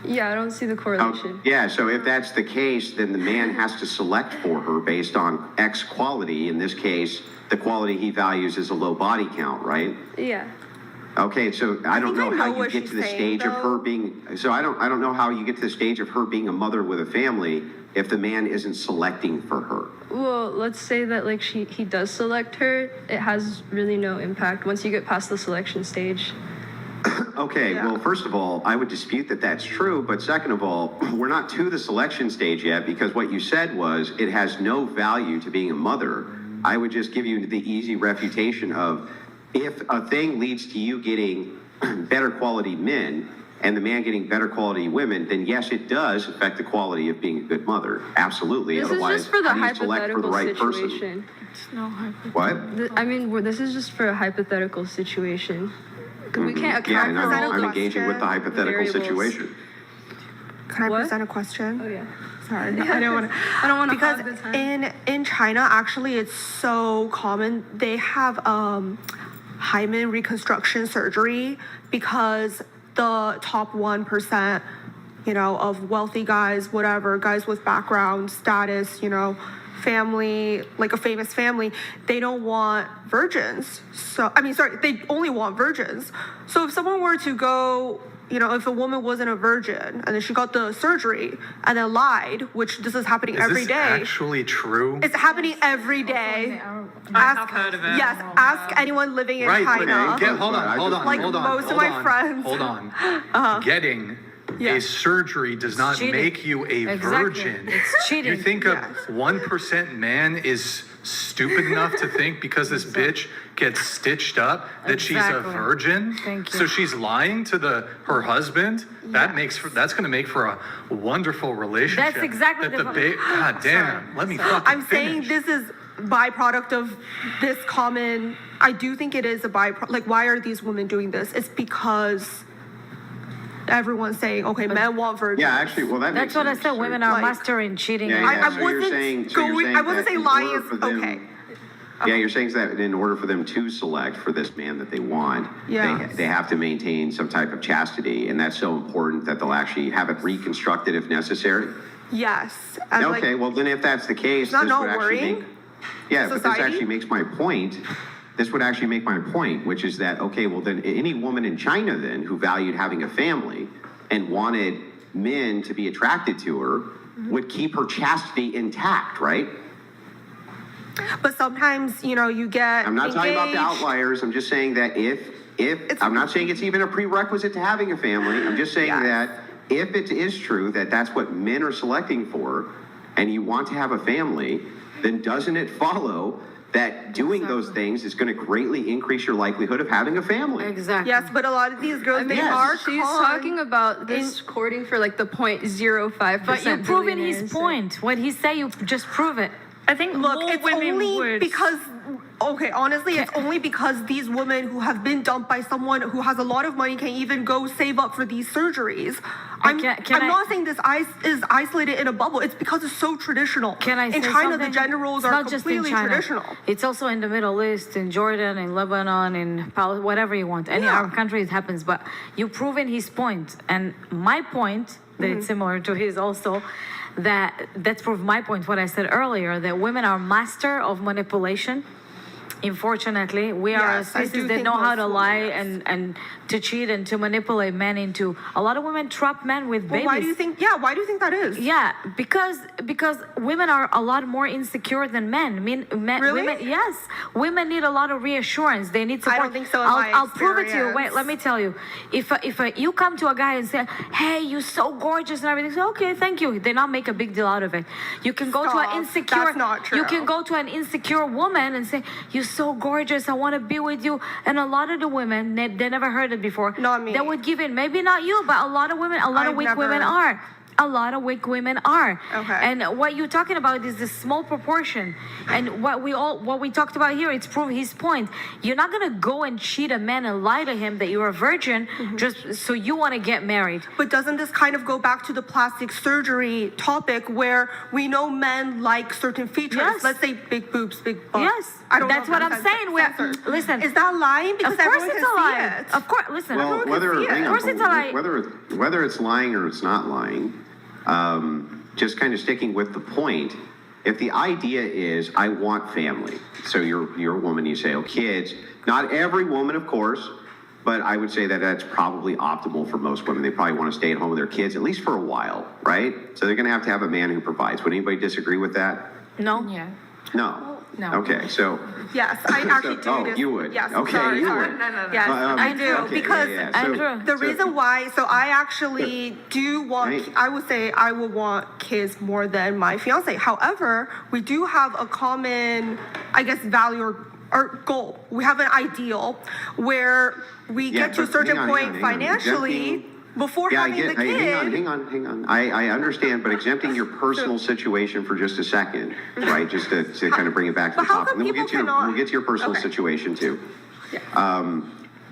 Yeah, I don't see the correlation. Yeah, so if that's the case, then the man has to select for her based on X quality. In this case, the quality he values is a low body count, right? Yeah. Okay, so I don't know how you what get to the she's stage saying, of her being, so I don't know how you get to the stage of her being a mother with a family if the man isn't selecting for her. Well, let's say that like he does select her, it has really no impact once you get past the selection stage. Okay, well, first of all, I would dispute that that's true, but second of all, we're not to the selection stage yet because what you said was it has no value to being a mother. I would just give you the easy refutation of if a thing leads to you getting better quality men and the man getting better quality women, then yes, it does affect the quality of being a good mother. Absolutely. This Otherwise, is just for the how do you select for the hypothetical right situation. person? What? I mean, this is just for a hypothetical situation. We can't Yeah, account and for all I'm the engaging with the hypothetical variables. situation. Can I What? present a question? Oh yeah. Sorry, I don't want to. hog Because the time. in China, actually, it's so common. They have hymen reconstruction surgery because the top 1% you know, of wealthy guys, whatever, guys with background, status, you know, family, like a famous family, they don't want virgins. So, I mean, sorry, they only want virgins. So if someone were to go, you know, if a woman wasn't a virgin and then she got the surgery and then lied, which this is happening Is every this day. actually true? It's happening every day. I have heard of it. Yes, ask anyone living in Right, China. but hold on, Like hold on. most of hold my on, friends. Hold on. Getting Yeah. a surgery does not cheating. make you a Exactly. virgin. It's cheating. You think a Yes. 1% man is stupid enough to think because this bitch gets stitched up that she's a Exactly. virgin? Thank you. So she's lying to her husband? That's going to make for a wonderful relationship. That's exactly that the God damn, let me fucking I'm saying finish. this is byproduct of this common. I do think it is a byproduct. Like, why are these women doing this? It's because everyone's saying, okay, men want virgins. Yeah, actually, well, that makes That's what I sense. said. Women are Like- master in cheating. Yeah, I yeah. So you're wasn't saying- so you're going. saying I wasn't that saying in lying order is for them- okay. Yeah, you're saying that in order for them to select for this man that they want, Yeah. they have to maintain some type of chastity, and that's so important that they'll actually have it reconstructed if necessary. Yes. And Okay, well then if that's the case, that this not would actually worrying? make. Yeah, but this Society? actually makes my point. This would actually make my point, which is that, okay, well then any woman in China then who valued having a family and wanted men to be attracted to her Mm-hmm. would keep her chastity intact, right? But sometimes, you know, you get. I'm not talking about the engaged. outliers. I'm just saying that if I'm not saying it's even a prerequisite to having a family. I'm just saying Yes. that if it is true that that's what men are selecting for, and you want to have a family, then doesn't it follow that doing those things is going to greatly increase your likelihood of having a family? Exactly. Yes, but a lot of these girls, they Yes. are. She's con- talking about this courting for like the 0.05%. But you're proving his billionaires. point. What he say, you just prove it. I think Look, more it's women only would. because, okay, honestly, it's only because these women who have been dumped by someone who has a lot of money can even go save up for these surgeries. I'm can I- not saying this is isolated in a bubble. It's because it's so traditional. Can I say in China, something? the gender roles It's are not just in completely China. traditional. It's also in the Middle East, in Jordan, in Lebanon, in whatever you want. Any Yeah. Arab country, it happens. But you've proven his point, and my point that Mm-hmm. it's similar to his also. That's proved my point. What I said earlier, that women are master of manipulation. Unfortunately, we are a Yes, I do species that think know how most to women, lie yes. and to cheat and to manipulate men into. A lot of women trap men with But babies. why do you think? Yeah, why do you think that is? Yeah, because women are a lot more insecure than men. Really? Women, yes, women need a lot of reassurance. They need support. don't think so in my I'll prove it to you. Wait, experience. let me tell you. If you come to a guy and say, "Hey, you're so gorgeous" and everything, say, "Okay, thank you." They not make a big deal out of it. You can go to Stop. an insecure. That's not true. You can go to an insecure woman and say, "You're so gorgeous. I want to be with you." And a lot of the women, they never heard it before. Not me. They would give in. Maybe not you, but a lot of women, a lot of I've weak never- women are. A lot of weak women are. Okay. And what you're talking about is this small proportion. And what we talked about here, it's prove his point. You're not gonna go and cheat a man and lie to him that you're a virgin just so you want to get married. But doesn't this kind of go back to the plastic surgery topic where we know men like certain features? Yes. Let's say big boobs, big butts. Yes. I don't That's know if what I'm saying. We're- censored. listen. Is that lying? Because Of course everyone it's can a see lie. it. Of course, listen. Well, everyone can whether see it. hang Of on, course it's a lie. whether it's lying or it's not lying, just kind of sticking with the point. If the idea is I want family, so you're a woman, you say, oh, kids. Not every woman, of course, but I would say that that's probably optimal for most women. They probably want to stay at home with their kids at least for a while, right? So they're going to have a man who provides. Would anybody disagree with that? No. Yeah. No. No. Okay, so. Yes, I actually do. Oh, this. you would? Yes. Okay, sorry, you sorry. would. Yes, I do okay, because yeah, yeah. So- Andrew. the reason why. So I actually do want. Right. I would say I would want kids more than my fiance. However, we do have a common, I guess, value or goal. We have an ideal where we Yeah, get to a but certain hang on, point hang on. financially Exempting- before Yeah, I having get. the kid. Hang on. I understand, but exempting your personal situation for just a second, right? Just to kind of bring it back to But the how topic. come And then people cannot- we'll get to your personal Okay. situation too.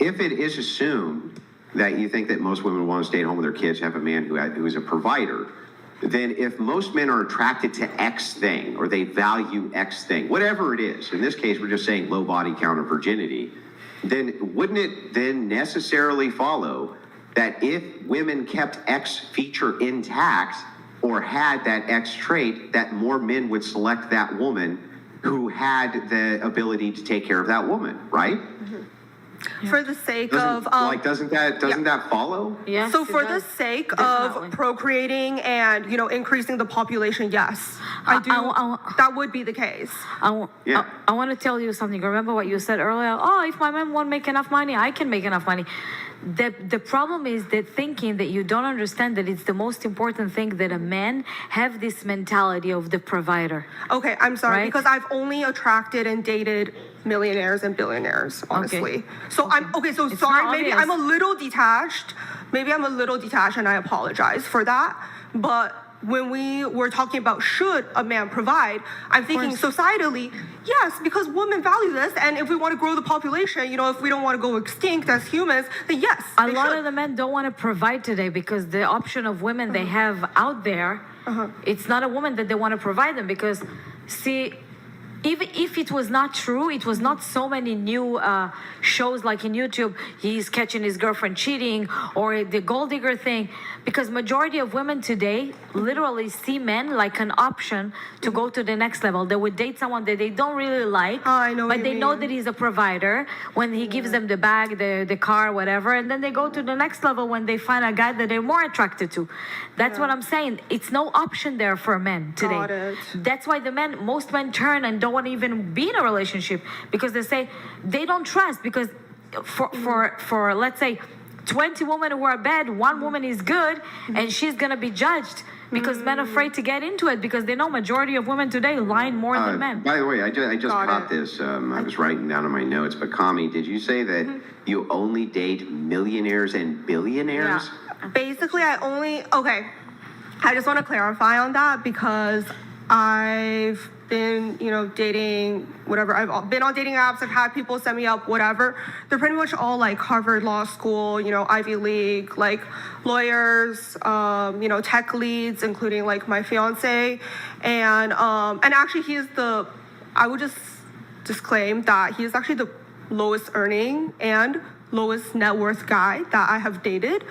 If it is assumed that you think that most women want to stay at home with their kids, have a man who is a provider, then if most men are attracted to X thing or they value X thing, whatever it is, in this case, we're just saying low body count or virginity, then wouldn't it then necessarily follow that if women kept X feature intact or had that X trait, that more men would select that woman who had the ability to take care of that woman, right? For the sake Doesn't, of doesn't that follow? Yes. so it for does. the sake Definitely. of procreating and increasing the population, yes, I do. That would be the case. Yeah. I want to tell you something. Remember what you said earlier? Oh, if my man won't make enough money, I can make enough money. The problem is that thinking that you don't understand that it's the most important thing that a man have this mentality of the provider. Okay, I'm sorry Right? because I've only attracted and dated millionaires and billionaires, honestly. So I'm okay. So It's sorry, not maybe obvious. I'm a little detached. Maybe I'm a little detached, and I apologize for that. But when we were talking about should a man provide, I'm thinking societally, yes, because women value this, and if we want to grow the population, if we don't want to go extinct as humans, then yes, A they lot should. of the men don't want to provide today because the option of women they have out there, it's not a woman that they want to provide them because, see, even if it was not true, it was not so many new shows like in YouTube, he's catching his girlfriend cheating or the gold digger thing, because majority of women today literally see men like an option to go to the next level. They would date someone that they don't really like, I know what but you they know mean. that he's a provider when he gives them the bag, the car, whatever, and then they go to the next level when they find a guy that they're more attracted to. That's what I'm saying. It's no option there for men today. Got it. That's why most men turn and don't want to even be in a relationship because they say they don't trust because for let's say 20 women who are bad, one woman is good and she's gonna be judged because men are afraid to get into it because they know majority of women today lie more than men. By the way, I just Got caught it. this. I was writing down in my notes, but Kami, did you say that you only date millionaires and billionaires? Basically, I just want to clarify on that because I've been, dating whatever. I've been on dating apps. I've had people set me up, whatever. They're pretty much all like Harvard Law School, Ivy League, like lawyers, tech leads, including like my fiance, and actually I would just disclaim that he is actually the lowest earning and lowest net worth guy that I have dated.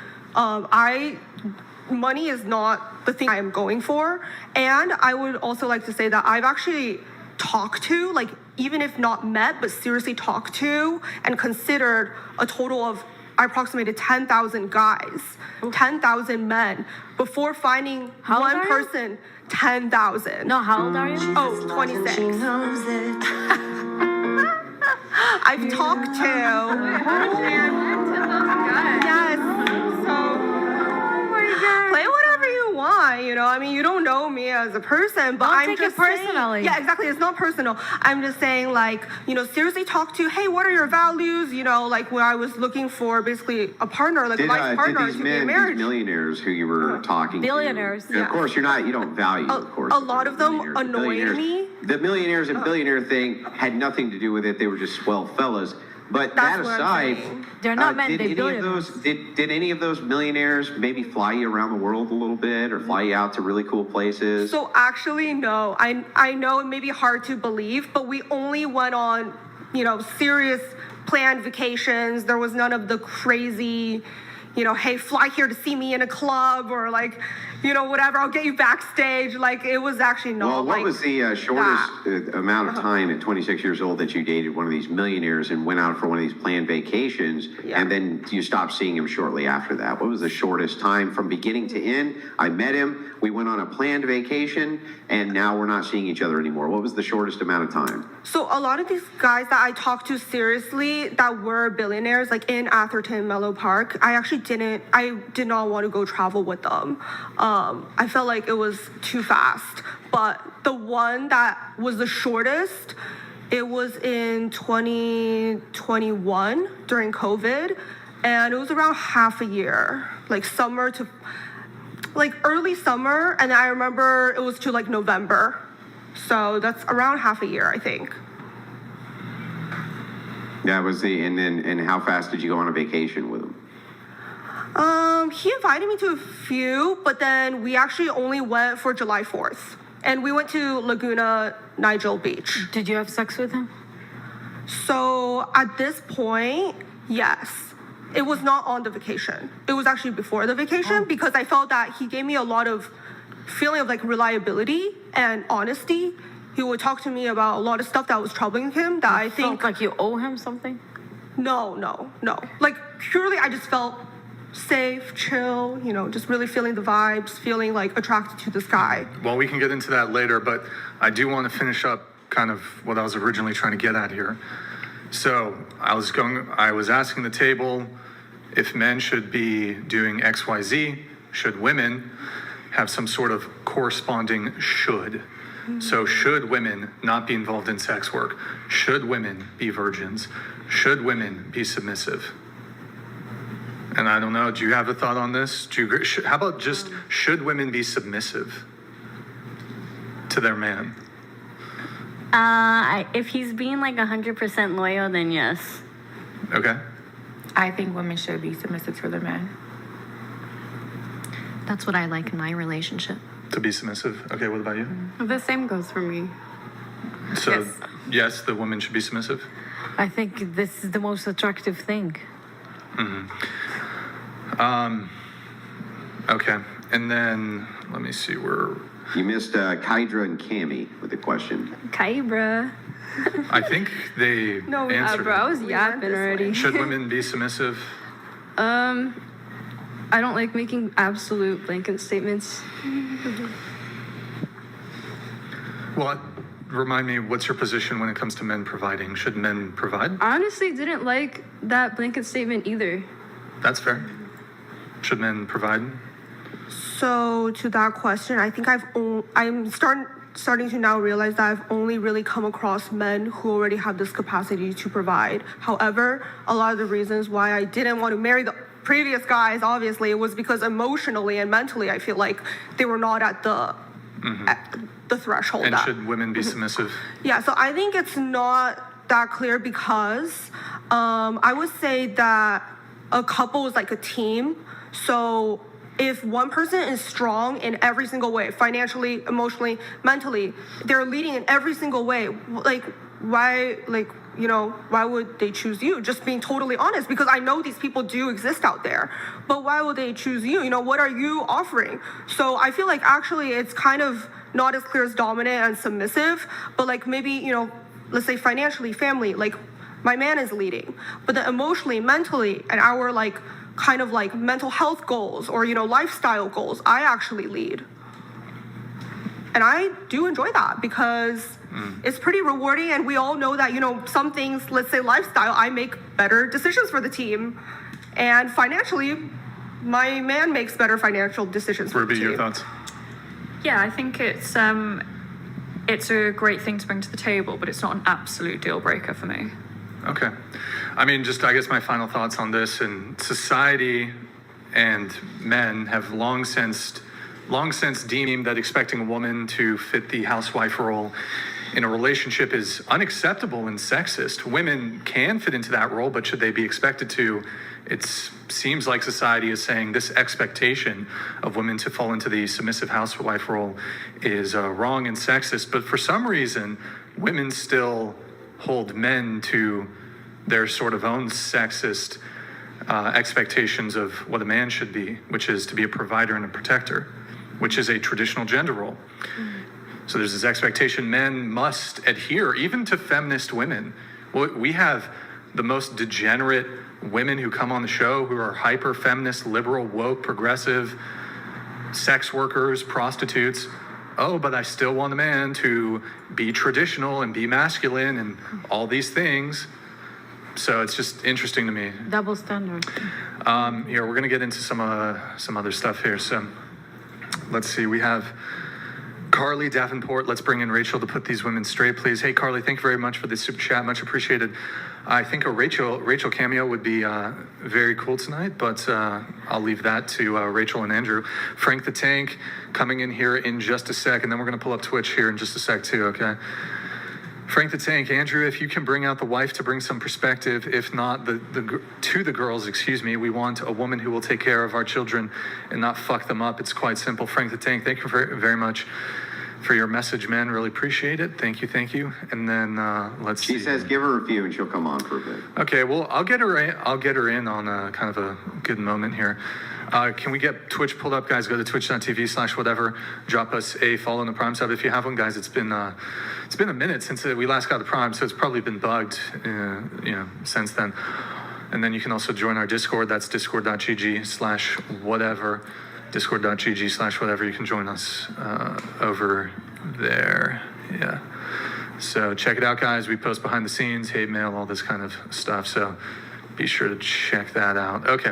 Money is not the thing I am going for. And I would also like to say that I've actually talked to, like, even if not met, but seriously talked to and considered a total of, I approximated 10,000 guys, 10,000 men before finding How old one are you? person, 10,000. No, how old are you? Oh, 26. I've talked to. Yes. So play whatever you want. I mean, you don't know me as a person, but Don't I'm take it just saying- personally. Yeah, exactly. It's not personal. I'm just saying, like, seriously talk to. Hey, what are your values? Like when I was looking for basically a partner, like a life partner Did to these be in men, marriage. these millionaires who you were talking Billionaires. to, and of course you don't value, of course. a lot of them millionaires, but annoy billionaires- me. The millionaires and billionaire thing had nothing to do with it. They were just swell fellas. But That's that what I'm aside, saying. They're not men, did they're any of billionaires. those did any of those millionaires maybe fly you around the world a little bit or fly you out to really cool places? So actually, no. I know it may be hard to believe, but we only went on, serious planned vacations. There was none of the crazy, hey, fly here to see me in a club or like, whatever. I'll get you backstage. Like it was actually not. Well, what like was the shortest amount of time at 26 years old that you dated one of these millionaires and went out for one of these planned vacations, Yeah. and then you stopped seeing him shortly after that? What was the shortest time from beginning to end? I met him, we went on a planned vacation, and now we're not seeing each other anymore. What was the shortest amount of time? So a lot of these guys that I talked to seriously that were billionaires, like in Atherton Mellow Park, I did not want to go travel with them. I felt like it was too fast. But the one that was the shortest, it was in 2021 during COVID, and it was around half a year, like summer to like early summer, and I remember it was to like November. So that's around half a year, I think. That was and how fast did you go on a vacation with him? He invited me to a few, but then we actually only went for July 4th. And we went to Laguna Nigel Beach. Did you have sex with him? So at this point, yes. it was not on the vacation. It was actually before the vacation because I felt that he gave me a lot of feeling of like reliability and honesty. He would talk to me about a lot of stuff that was troubling him that I think. Felt like you owe him something? No. Like purely, I just felt safe, chill, just really feeling the vibes, feeling like attracted to this guy. Well, we can get into that later, but I do want to finish up kind of what I was originally trying to get at here. So I was asking the table if men should be doing X, Y, Z, should women have some sort of corresponding should. So should women not be involved in sex work? Should women be virgins? Should women be submissive? And I don't know, do you have a thought on this? Do you agree? How about just should women be submissive to their man? If he's being like 100% loyal, then yes. Okay. I think women should be submissive to their men. That's what I like in my relationship. To be submissive. Okay, what about you? The same goes for me. So, Yes. yes, the woman should be submissive? I think this is the most attractive thing. Okay. And then, let me see where, You missed Kydra and Cammy with the question. Kybra. I think they No, answered bro, I it. was yapping already. Should women be submissive? I don't like making absolute blanket statements. Well, remind me, what's your position when it comes to men providing? Should men provide? Honestly, didn't like that blanket statement either. That's fair. Should men provide? So to that question, I think I'm starting to now realize that I've only really come across men who already have this capacity to provide. However, a lot of the reasons why I didn't want to marry the previous guys, obviously, it was because emotionally and mentally, I feel like they were not at the threshold. And that, should women be submissive? Yeah, so I think it's not that clear because I would say that a couple is like a team. So if one person is strong in every single way, financially, emotionally, mentally, they're leading in every single way, why would they choose you? Just being totally honest, because I know these people do exist out there, but why would they choose you? What are you offering? So I feel like actually it's kind of not as clear as dominant and submissive, but like maybe, let's say financially, family, like my man is leading, but then emotionally, mentally, and our like kind of like mental health goals or, lifestyle goals, I actually lead. And I do enjoy that because it's pretty rewarding. And we all know that, some things, let's say lifestyle, I make better decisions for the team. And financially, my man makes better financial decisions for the Ruby, team. your thoughts? Yeah, I think it's a great thing to bring to the table, but it's not an absolute deal breaker for me. Okay. I mean, I guess my final thoughts on this, and society and men have long since deemed that expecting a woman to fit the housewife role in a relationship is unacceptable and sexist. Women can fit into that role, but should they be expected to? It seems like society is saying this expectation of women to fall into the submissive housewife role is wrong and sexist, but for some reason, women still hold men to their sort of own sexist expectations of what a man should be, which is to be a provider and a protector, which is a traditional gender role. So there's this expectation men must adhere, even to feminist women. Well, we have the most degenerate women who come on the show who are hyper feminist, liberal, woke, progressive, sex workers, prostitutes. Oh, but I still want a man to be traditional and be masculine and all these things. So it's just interesting to me. Double standard. Here, we're going to get into some other stuff here. So let's see. We have Carly Davenport. Let's bring in Rachel to put these women straight, please. Hey, Carly, thank you very much for the super chat. Much appreciated. I think a Rachel cameo would be very cool tonight, but I'll leave that to Rachel and Andrew. Frank the Tank coming in here in just a sec, and then we're going to pull up Twitch here in just a sec too, okay? Frank the Tank, Andrew, if you can bring out the wife to bring some perspective, if not to the girls, we want a woman who will take care of our children and not fuck them up. It's quite simple. Frank the Tank, thank you very much. for your message, men. Really appreciate it. Thank you, thank you. And then let's see. She says give her a few and she'll come on for a bit. Okay, well, I'll get her in on a kind of a good moment here. Can we get Twitch pulled up, guys? Go to twitch.tv/whatever. Drop us a follow in the Prime sub if you have one, guys. It's been a minute since we last got the Prime, so it's probably been bugged, since then. And then you can also join our Discord. That's discord.gg/whatever. Discord.gg/whatever. You can join us over there. Yeah. So check it out, guys. We post behind the scenes, hate mail, all this kind of stuff. So be sure to check that out. Okay.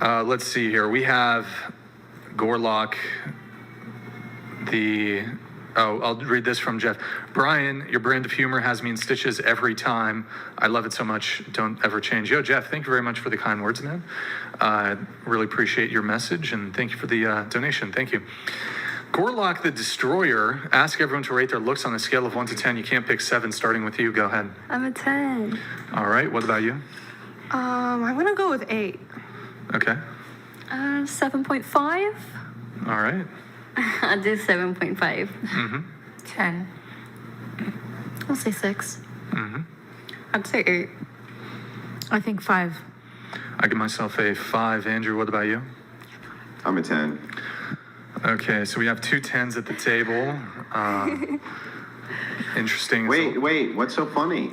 Let's see here. We have Gorlock. I'll read this from Jeff. Brian, your brand of humor has me in stitches every time. I love it so much. Don't ever change. Yo, Jeff, thank you very much for the kind words, man. Really appreciate your message, and thank you for the donation. Thank you. Gorlock the Destroyer, ask everyone to rate their looks on a scale of 1 to 10. You can't pick 7, starting with you. Go ahead. I'm a 10. All right, what about you? I'm gonna go with 8. Okay. 7.5. All right. I'll do 7.5. 10. I'll say 6. I'd say 8. I think 5. I give myself a 5. Andrew, what about you? I'm a 10. Okay, so we have 2 10s at the table. Interesting. Wait, what's so funny?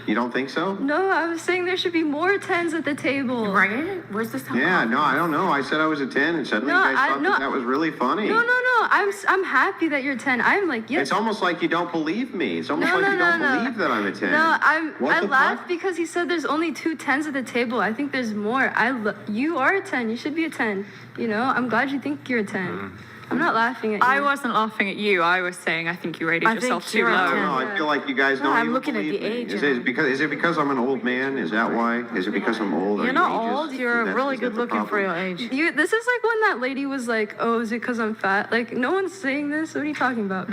You don't think so? No, I was saying there should be more 10s at the table. Right? Where's this time? Yeah, no, I don't know. I said I was a 10 and suddenly No, you guys thought no. that was really funny. No. I'm happy that you're 10. I'm like, yes. It's almost like you don't believe me. It's almost like you don't believe that I'm a 10. No, What I the laughed fuck? because he said there's only 2 10s at the table. I think there's more. You are a 10. You should be a 10. I'm glad you think you're a 10. I'm not laughing at you. I wasn't laughing at you. I was saying I think you rated I yourself think too you're a low. 10. No, I feel like you guys don't I'm even looking at believe the me. age Is and- it because I'm an old man? Is that why? Is it because I'm old? Are You're you not ageist? old. You're Is that- really is that good the looking for problem? your age. This is like when that lady was like, oh, is it because I'm fat? Like, no one's saying this. What are you talking about?